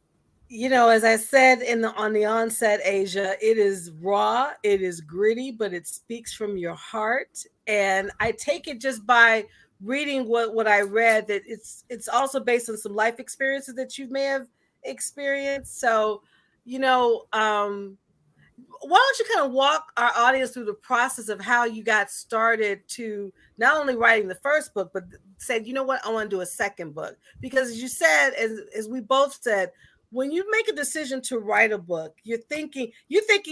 As I said on the onset, Asia, it is raw, it is gritty, but it speaks from your heart. And I take it just by reading what I read that it's also based on some life experiences that you may have experienced. So, you know, why don't you kind of walk our audience through the process of how you got started to not only writing the first book, but said, you know what, I want to do a second book? Because as you said, as we both said, when you make a decision to write a book, you're thinking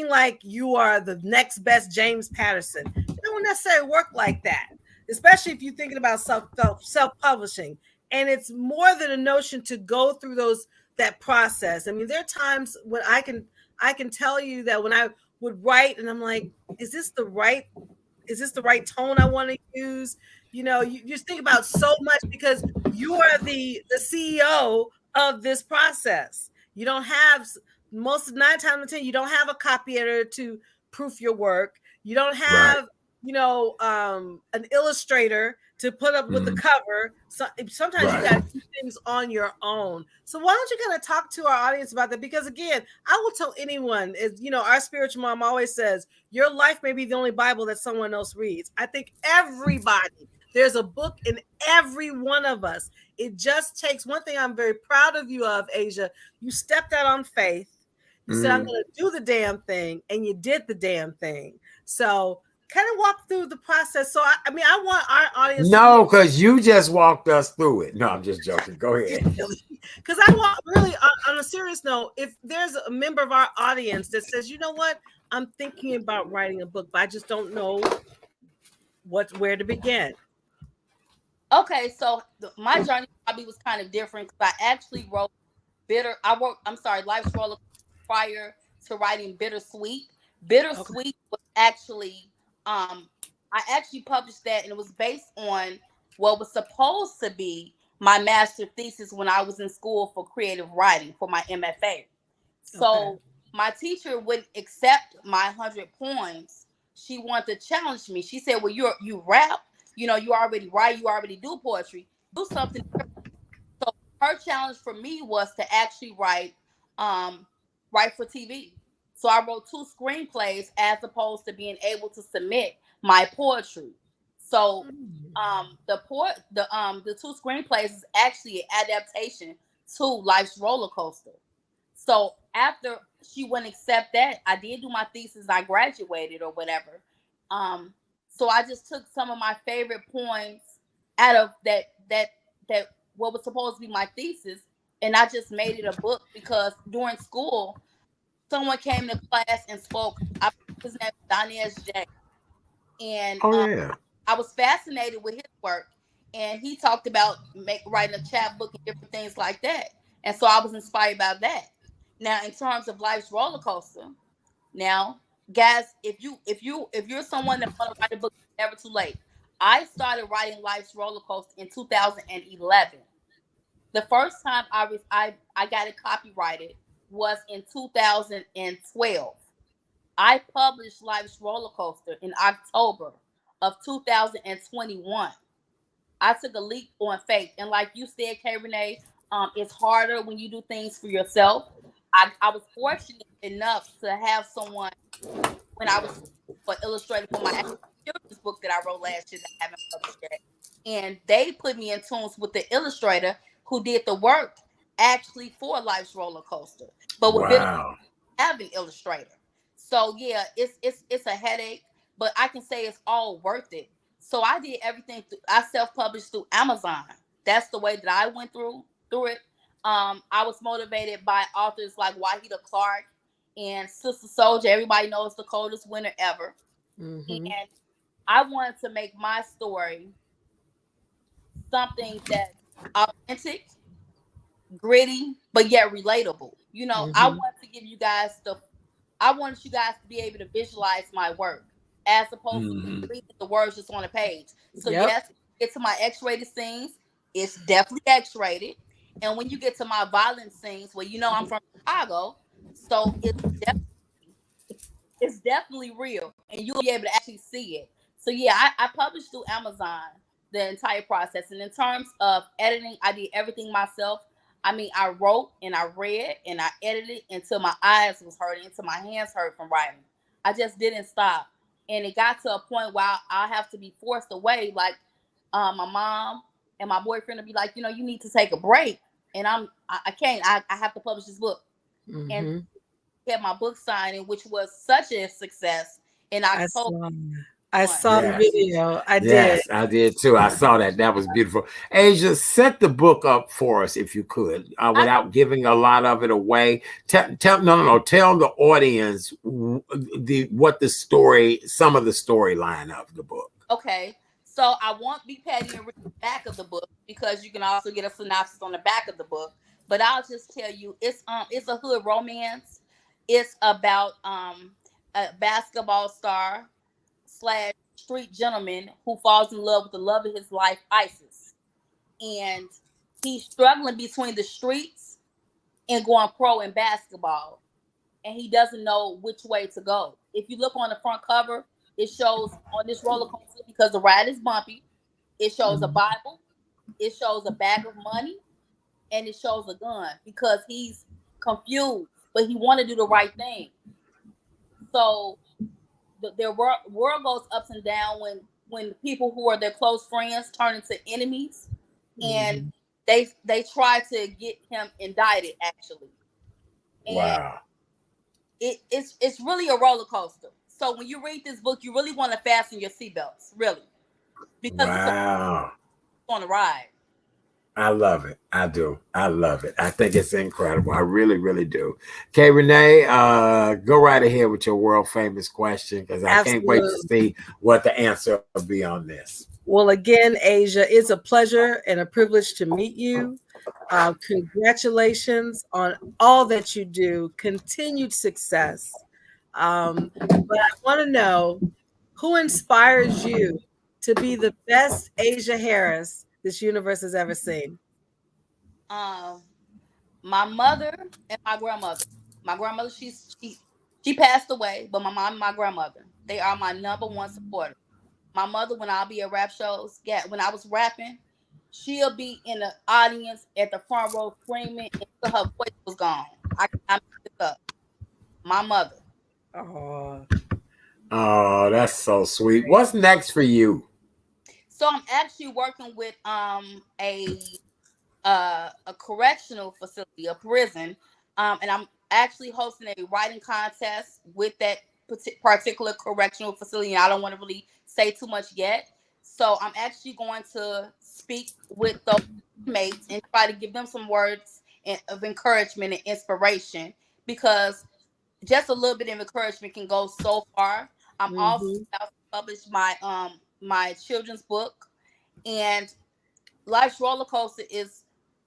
like you are the next best James Patterson. It don't necessarily work like that, especially if you're thinking about self-publishing. And it's more than a notion to go through that process. I mean, there are times when I can tell you that when I would write and I'm like, is this the right tone I want to use? You just think about so much because you are the CEO of this process. You don't have most of 9 times out of 10, you don't have a copy editor to proof your work. You don't Right. have, an illustrator to put up with the cover. So sometimes you Right. got to do things on your own. So why don't you kind of talk to our audience about that? Because again, I will tell anyone, our spiritual mom always says, your life may be the only Bible that someone else reads. I think there's a book in every one of us. It just takes one thing I'm very proud of you of, Asia. You stepped out on faith. You said, I'm going to do the damn thing. And you did the damn thing. So kind of walk through the process. So, I want our audience No, because you just walked us through it. No, I'm just joking. Go ahead. Because I want really, on a serious note, if there's a member of our audience that says, you know what, I'm thinking about writing a book, but I just don't know where to begin. Okay, so my journey probably was kind of different because I actually wrote Life's Roller prior to writing Bittersweet. Bittersweet was actually, I actually published that, and it was based on what was supposed to be my master thesis when I was in school for creative writing for my MFA. So my teacher wouldn't accept my 100 poems. She wanted to challenge me. She said, well, you rap, you already write, you already do poetry, do something different. So her challenge for me was to actually write for TV. So I wrote 2 screenplays as opposed to being able to submit my poetry. So the 2 screenplays is actually an adaptation to Life's Rollercoaster. So after she wouldn't accept that, I did do my thesis. I graduated or whatever. So I just took some of my favorite poems out of that what was supposed to be my thesis, and I just made it a book because during school, someone came to class and spoke. His name was Donnie S.J. And I was fascinated with his work, and he talked about writing a chapbook and different things like that. And so I was inspired by that. Now, in terms of Life's Rollercoaster, now, guys, if you're someone that want to write a book, it's never too late. I started writing Life's Rollercoaster in 2011. The first time I got it copyrighted was in 2012. I published Life's Rollercoaster in October of 2021. I took a leap on faith, and like you said, K. Renee, it's harder when you do things for yourself. I was fortunate enough to have someone when I was illustrator for my children's book that I wrote last year that I haven't published yet, and they put me in tunes with the illustrator who did the work actually for Life's Rollercoaster, but with have an illustrator. So yeah, it's a headache, but I can say it's all worth it. So I did everything. I self-published through Amazon. That's the way that I went through it. I was motivated by authors like Wahida Clark and Sister Soldier. Everybody knows the coldest winter ever. And I wanted to make my story something that's authentic, gritty, but yet relatable. I want to give you guys I wanted you guys to be able to visualize my work as opposed to reading the words just on a page. So yes, get to my X-rated scenes. It's definitely X-rated. And when you get to my violent scenes, well, I'm from Chicago, so it's definitely real, and you'll be able to actually see it. So yeah, I published through Amazon. the entire process. And in terms of editing, I did everything myself. I mean, I wrote and I read and I edited until my eyes was hurting, until my hands hurt from writing. I just didn't stop. And it got to a point where I have to be forced away. Like my mom and my boyfriend would be like, you need to take a break. And I can't. I have to publish this book. Mm-hmm. And get my book signing, which was such a success in October. I saw the video. I did. Yes, I did too. I saw that. That was beautiful. Asia, set the book up for us if you could, without giving a lot of it away. Tell the audience some of the storyline of the book. Okay, so I won't be petty and read the back of the book because you can also get a synopsis on the back of the book. But I'll just tell you, it's a hood romance. It's about a basketball star / street gentleman who falls in love with the love of his life, Isis. And he's struggling between the streets and going pro in basketball. And he doesn't know which way to go. If you look on the front cover, it shows on this roller coaster, because the ride is bumpy, it shows a Bible, it shows a bag of money, and it shows a gun, because he's confused, but he want to do the right thing. So their world goes ups and down when people who are their close friends turn into enemies, and they try to get him indicted, actually. And wow. It's really a roller coaster. So when you read this book, you really want to fasten your seatbelts, really, because it's on a ride. I love it. I do. I love it. I think it's incredible. I really, really do. Okay, Renee, go right ahead with your world famous question, because I can't wait to see what the answer will be on this. Well, again, Asia, it's a pleasure and a privilege to meet you. Congratulations on all that you do. Continued success. But I want to know, who inspires you to be the best Asia Harris this universe has ever seen? My mother and my grandmother. My grandmother, she passed away, but my mom and my grandmother, they are my number one supporter. My mother, when I'll be at rap shows, when I was rapping, she'll be in the audience at the front row screaming until her voice was gone. I messed it up. My mother. Oh, that's so sweet. What's next for you? So I'm actually working with a correctional facility, a prison, and I'm actually hosting a writing contest with that particular correctional facility. And I don't want to really say too much yet. So I'm actually going to speak with those mates and try to give them some words of encouragement and inspiration, because just a little bit of encouragement can go so far. I'm also about to publish my children's book, and Life's Rollercoaster is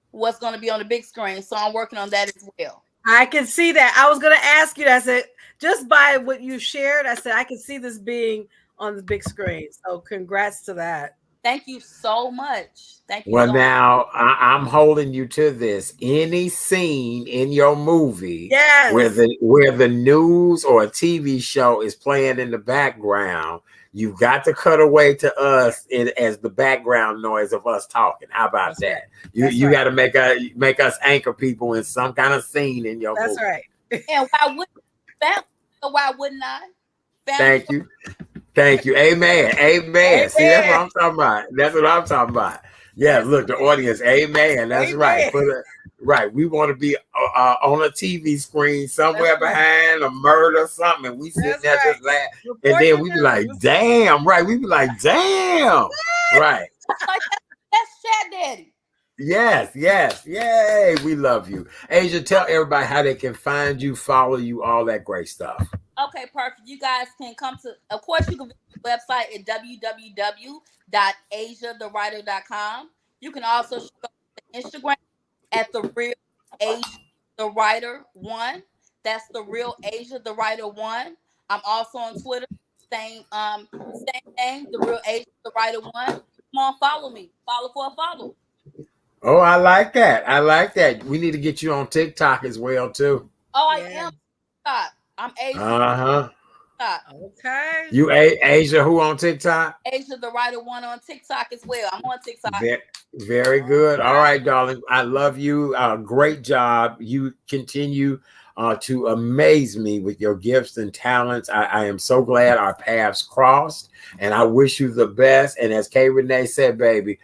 what's going to be on the big screen. So I'm working on that as well. I can see that. I was going to ask you that. I said, just by what you shared, I said, I can see this being on the big screen. So congrats to that. Thank you so much. Thank you. Well, now I'm holding you to this. Any scene in your movie where the news or a TV show is playing in the background, you've got to cut away to us as the background noise of us talking. How about that? You got to make us anchor people in some kind of scene in your movie. That's right. And why wouldn't I? Thank you. Thank you. Amen. Amen. See, that's what I'm talking about. That's what I'm talking about. Yeah, look, the audience. Amen. That's right. Right. We want to be on a TV screen somewhere behind a murder or something. And we sit there just laugh. And then we be like, damn. Right. We be like, damn. Right. That's Chat Daddy. Yes. Yay. We love you. Asia, tell everybody how they can find you, follow you, all that great stuff. Okay, perfect. You guys can come to, of course, you can visit the website at www.asiathewriter.com. You can also go to Instagram at The Real Asia The Writer 1. That's The Real Asia The Writer 1. I'm also on Twitter, same thing, The Real Asia The Writer 1. Come on, follow me. Follow for a follow. Oh, I like that. We need to get you on TikTok as well, too. Oh, I am. I'm Asian. Okay. You Asia, who on TikTok? Asia the Writer One on TikTok as well. I'm on TikTok. Very good. All right, darling. I love you. Great job. You continue to amaze me with your gifts and talents. I am so glad our paths crossed, and I wish you the best. And as Kay Renee said, baby,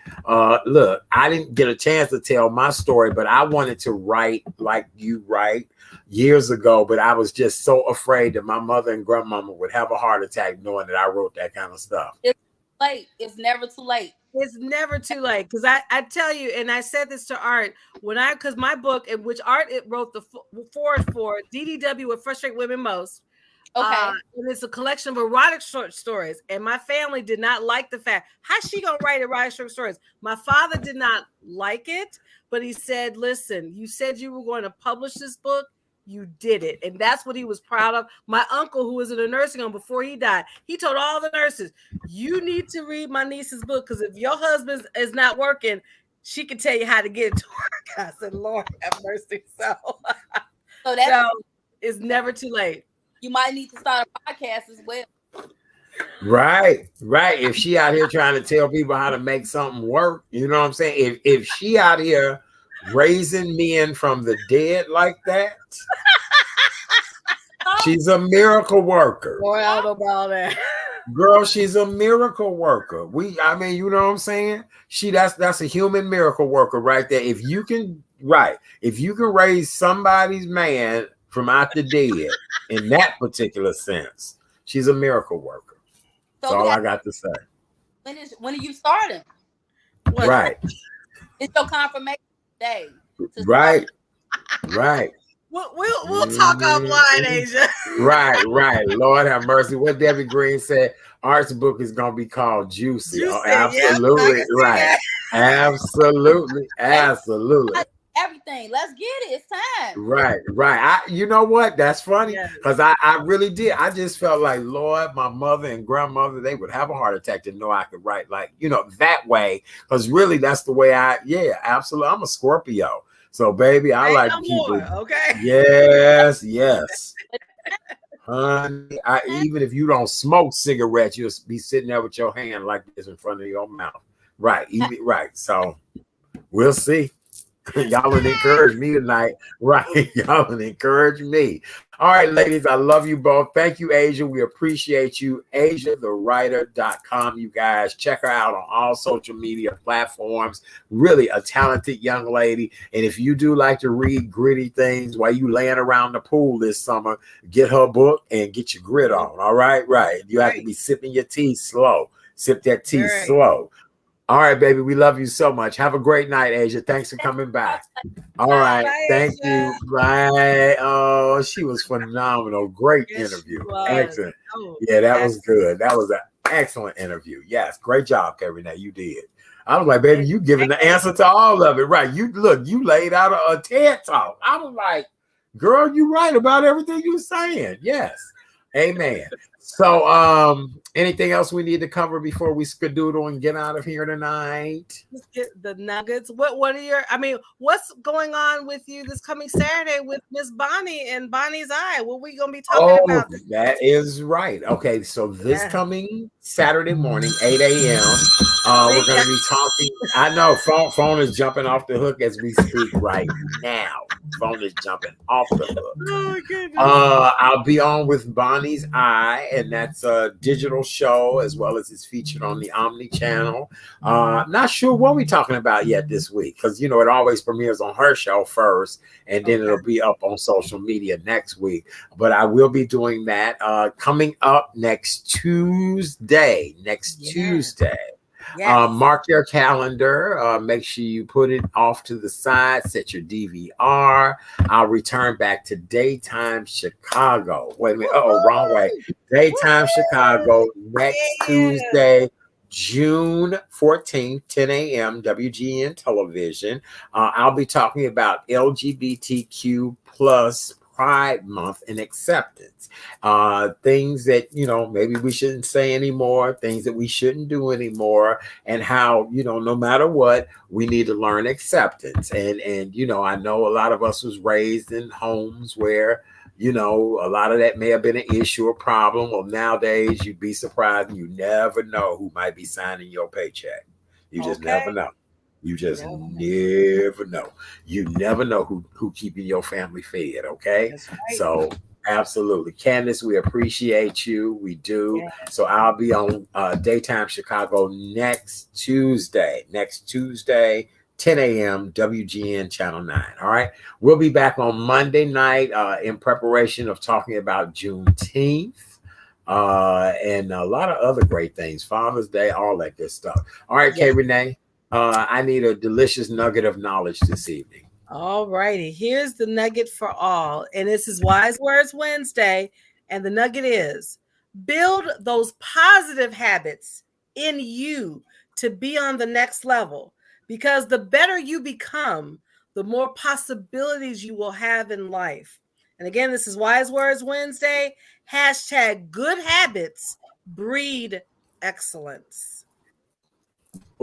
look, I didn't get a chance to tell my story, but I wanted to write like you write years ago, but I was just so afraid that my mother and grandmama would have a heart attack knowing that I wrote that kind of stuff. It's late. It's never too late. It's never too late. Because I tell you, and I said this to Art, because my book, in which Art wrote the forward for DDW Would Frustrate Women Most. Okay. And it's a collection of erotic short stories. And my family did not like the fact, how's she going to write erotic short stories? My father did not like it, but he said, listen, you said you were going to publish this book. You did it. And that's what he was proud of. My uncle, who was in a nursing home before he died, he told all the nurses, you need to read my niece's book, because if your husband is not working, she can tell you how to get it to work. I said, Lord have mercy. So it's never too late. You might need to start a podcast as well. Right. If she out here trying to tell people how to make something work, you know what I'm saying? If she out here raising men from the dead like that, she's a miracle worker. Boy, I don't know about that. Girl, she's a miracle worker. I mean, you know what I'm saying? That's a human miracle worker right there. If you can raise somebody's man from out the dead in that particular sense, she's a miracle worker. That's all I got to say. When are you starting? Right. It's your confirmation day. Right. We'll talk offline, Asia. Right. Lord have mercy. What Debbie Green said, Art's book is going to be called Juicy. Oh, absolutely. Yeah, right. Absolutely. Everything. Let's get it. It's time. Right. You know what? That's funny, because I really did. I just felt like, Lord, my mother and grandmother, they would have a heart attack to know I could write like, that way. Because really, that's the way absolutely. I'm a Scorpio. So, baby, I like people. Okay. Yes. Honey, even if you don't smoke cigarettes, you'll be sitting there with your hand like this in front of your mouth. Right. So, we'll see. Y'all would encourage me tonight. Right. Y'all would encourage me. All right, ladies, I love you both. Thank you, Asia. We appreciate you. AsiaTheWriter.com. You guys check her out on all social media platforms. Really a talented young lady. And if you do like to read gritty things while you laying around the pool this summer, get her book and get your grit on. All right. You have to be sipping your tea slow. Sip that tea slow. All right, baby. We love you so much. Have a great night, Asia. Thanks for coming back. All right. Thank you. Bye. Oh, she was phenomenal. Great interview. Excellent. Yeah, that was good. That was an excellent interview. Yes. Great job, Kevin. You did. I was like, baby, you giving the answer to all of it. Right. You laid out a TED talk. I was like, girl, you right about everything you're saying. Yes. Amen. So, anything else we need to cover before we skedoodle and get out of here tonight? Let's get the nuggets. What are what's going on with you this coming Saturday with Miss Bonnie and Bonnie's Eye? What we gonna be talking about? That is right. Okay, so this coming Saturday morning, 8 a.m. We're gonna be talking. I know phone is jumping off the hook as we speak right now. Phone is jumping off the hook. Oh, goodness. I'll be on with Bonnie's Eye, and that's a digital show as well as it's featured on the Omni channel. Not sure what we're talking about yet this week, because it always premieres on her show first, and then it'll be up on social media next week. But I will be doing that coming up next Tuesday. Yes. Mark your calendar. Make sure you put it off to the side. Set your DVR. I'll return back to Daytime Chicago. Wait a minute. Wrong way. Daytime Chicago next Tuesday, June 14th, 10 a.m. WGN television. I'll be talking about LGBTQ plus Pride Month and acceptance. Things that, maybe we shouldn't say anymore, things that we shouldn't do anymore, and how, no matter what, we need to learn acceptance. And I know a lot of us was raised in homes where, you know, a lot of that may have been an issue or problem. Well, nowadays you'd be surprised, and you never know who might be signing your paycheck. You just never know. You just never know. You never know who keeping your family fed. Okay, That's right. so absolutely, Candace, we appreciate you. We do. Yeah. So I'll be on Daytime Chicago next Tuesday. 10 a.m. WGN Channel 9. All right. We'll be back on Monday night in preparation of talking about Juneteenth and a lot of other great things, Father's Day, all that good stuff. All right, Kay Renee, I need a delicious nugget of knowledge this evening. All righty. Here's the nugget for all. And this is Wise Words Wednesday. And the nugget is build those positive habits in you to be on the next level. Because the better you become, the more possibilities you will have in life. And again, this is Wise Words Wednesday. # good habits breed excellence.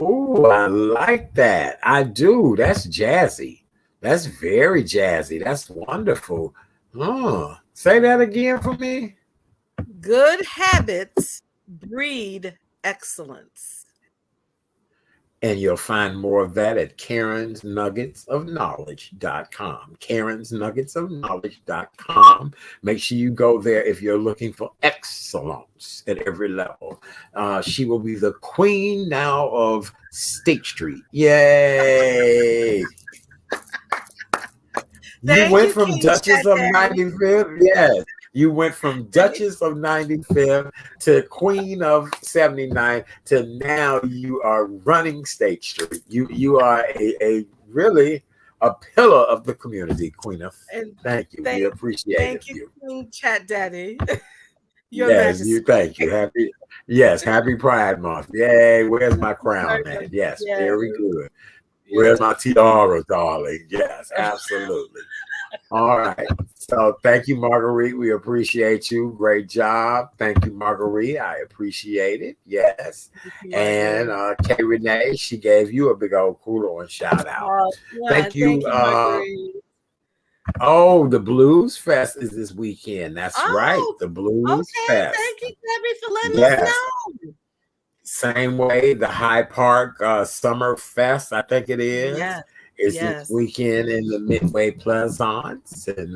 Oh, I like that. I do. That's jazzy. That's very jazzy. That's wonderful. Say that again for me. Good habits breed excellence. And you'll find more of that at karensnuggetsofknowledge.com. karensnuggetsofknowledge.com. Make sure you go there if you're looking for excellence at every level. She will be the queen now of State Street. Yay! You went from King Duchess of Chat Daddy. 95th. Yes. You went from Duchess of 95th to Queen of 79 to now you are running State Street. You are a really a pillar of the community, Queen of. Thank you. We appreciate you. King Chat Daddy. Your Majesty. Thank you. Happy Pride Month. Yay. Where's my crown, man? Yes, very good. Where's my tiara, darling? Yes, absolutely. All right. So thank you, Marguerite. We appreciate you. Great job. Thank you, Marguerite. I appreciate it. Yes. And Kay Renee, she gave you a big old kudo and shout out. Thank you. The Blues Fest is this weekend. That's right. The Blues Fest. Thank you, Debbie, for letting us know. Same way, the Hyde Park Summer Fest, I think it is. Is this weekend in the Midway Pleasance. And,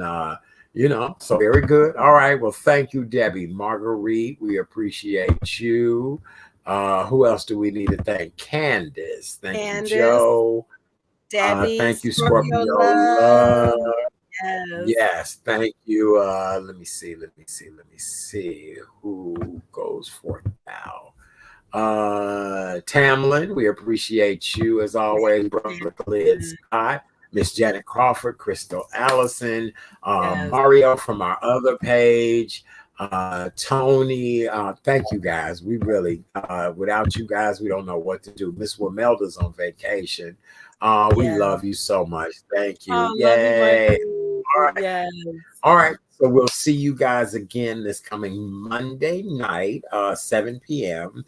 so very good. All right. Well, thank you, Debbie. Marguerite, we appreciate you. Who else do we need to thank? Candace. Thank you, Joe. Debbie. Thank you, Scorpio Love. Yes. Thank you. Let me see. Who goes forth now? Tamlin, we appreciate you as always, Brother Khalid Scott, Miss Janet Crawford, Crystal Allison, Mario from our other page, Tony. Thank you guys. We really without you guys, we don't know what to do. Miss Wamelda's on vacation. We love you so much. Thank you. Yay. All right. All right. So we'll see you guys again this coming Monday night, 7 p.m.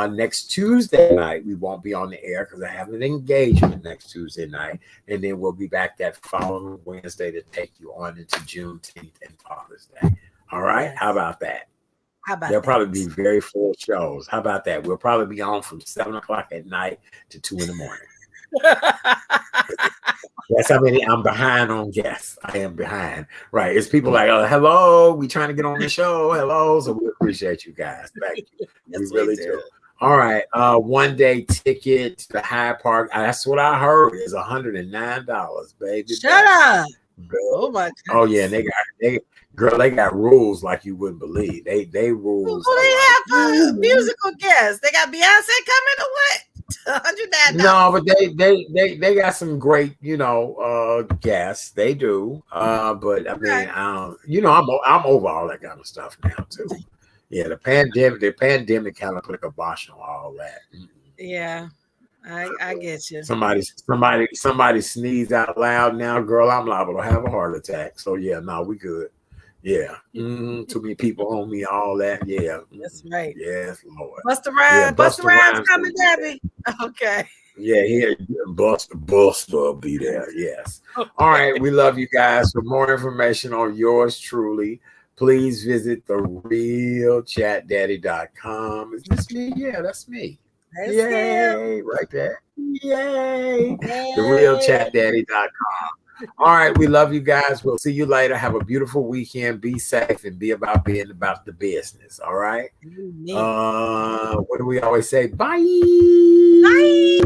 Next Tuesday night, we won't be on the air because I have an engagement next Tuesday night. And then we'll be back that following Wednesday to take you on into Juneteenth and Father's Day. All right. How about that? There'll probably be very full shows. How about that? We'll probably be on from 7 o'clock at night to 2 in the morning. That's how many I'm behind on guests. I am behind. Right. It's people like, hello, we trying to get on the show. Hello. So we appreciate you guys. Thank you. We really do. All right. 1 day ticket to the Hyde Park. That's what I heard is $109, baby. Shut up. Oh my God. Oh yeah, they got rules like you wouldn't believe. They rules. Well, they have musical guests. They got Beyonce coming or what? $109. No, but they got some great, guests. They do. But I mean, I'm over all that kind of stuff now too. Yeah, the pandemic kind of put a kibosh on all that. Yeah, I get you. Somebody sneeze out loud now, girl. I'm liable to have a heart attack. So yeah, no, we good. Yeah. Too many people on me, all that. Yeah. That's right. Yes, Lord. Busta Rhymes. Yeah, Busta Busta Rhymes Rhymes coming, will be Debbie. Okay. Yeah, here Buster will be there. Yes. All right. We love you guys. For more information on yours truly, please visit therealchatdaddy.com. Is this me? Yeah, that's me. That's Yay, right there. Yay. Yay. Therealchatdaddy.com. All right, we love you guys. We'll see you later. Have a beautiful weekend. Be safe and be about being about the business. All right. What do we always say? Bye. Bye.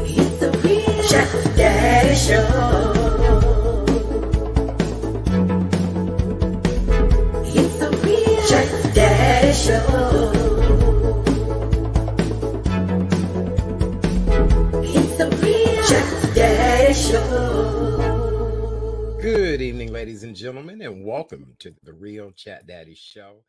It's the real Chat Daddy Show. It's the real Chat Daddy Show. It's the real Chat Daddy Show. Good evening, ladies and gentlemen, and welcome to the Real Chat Daddy Show.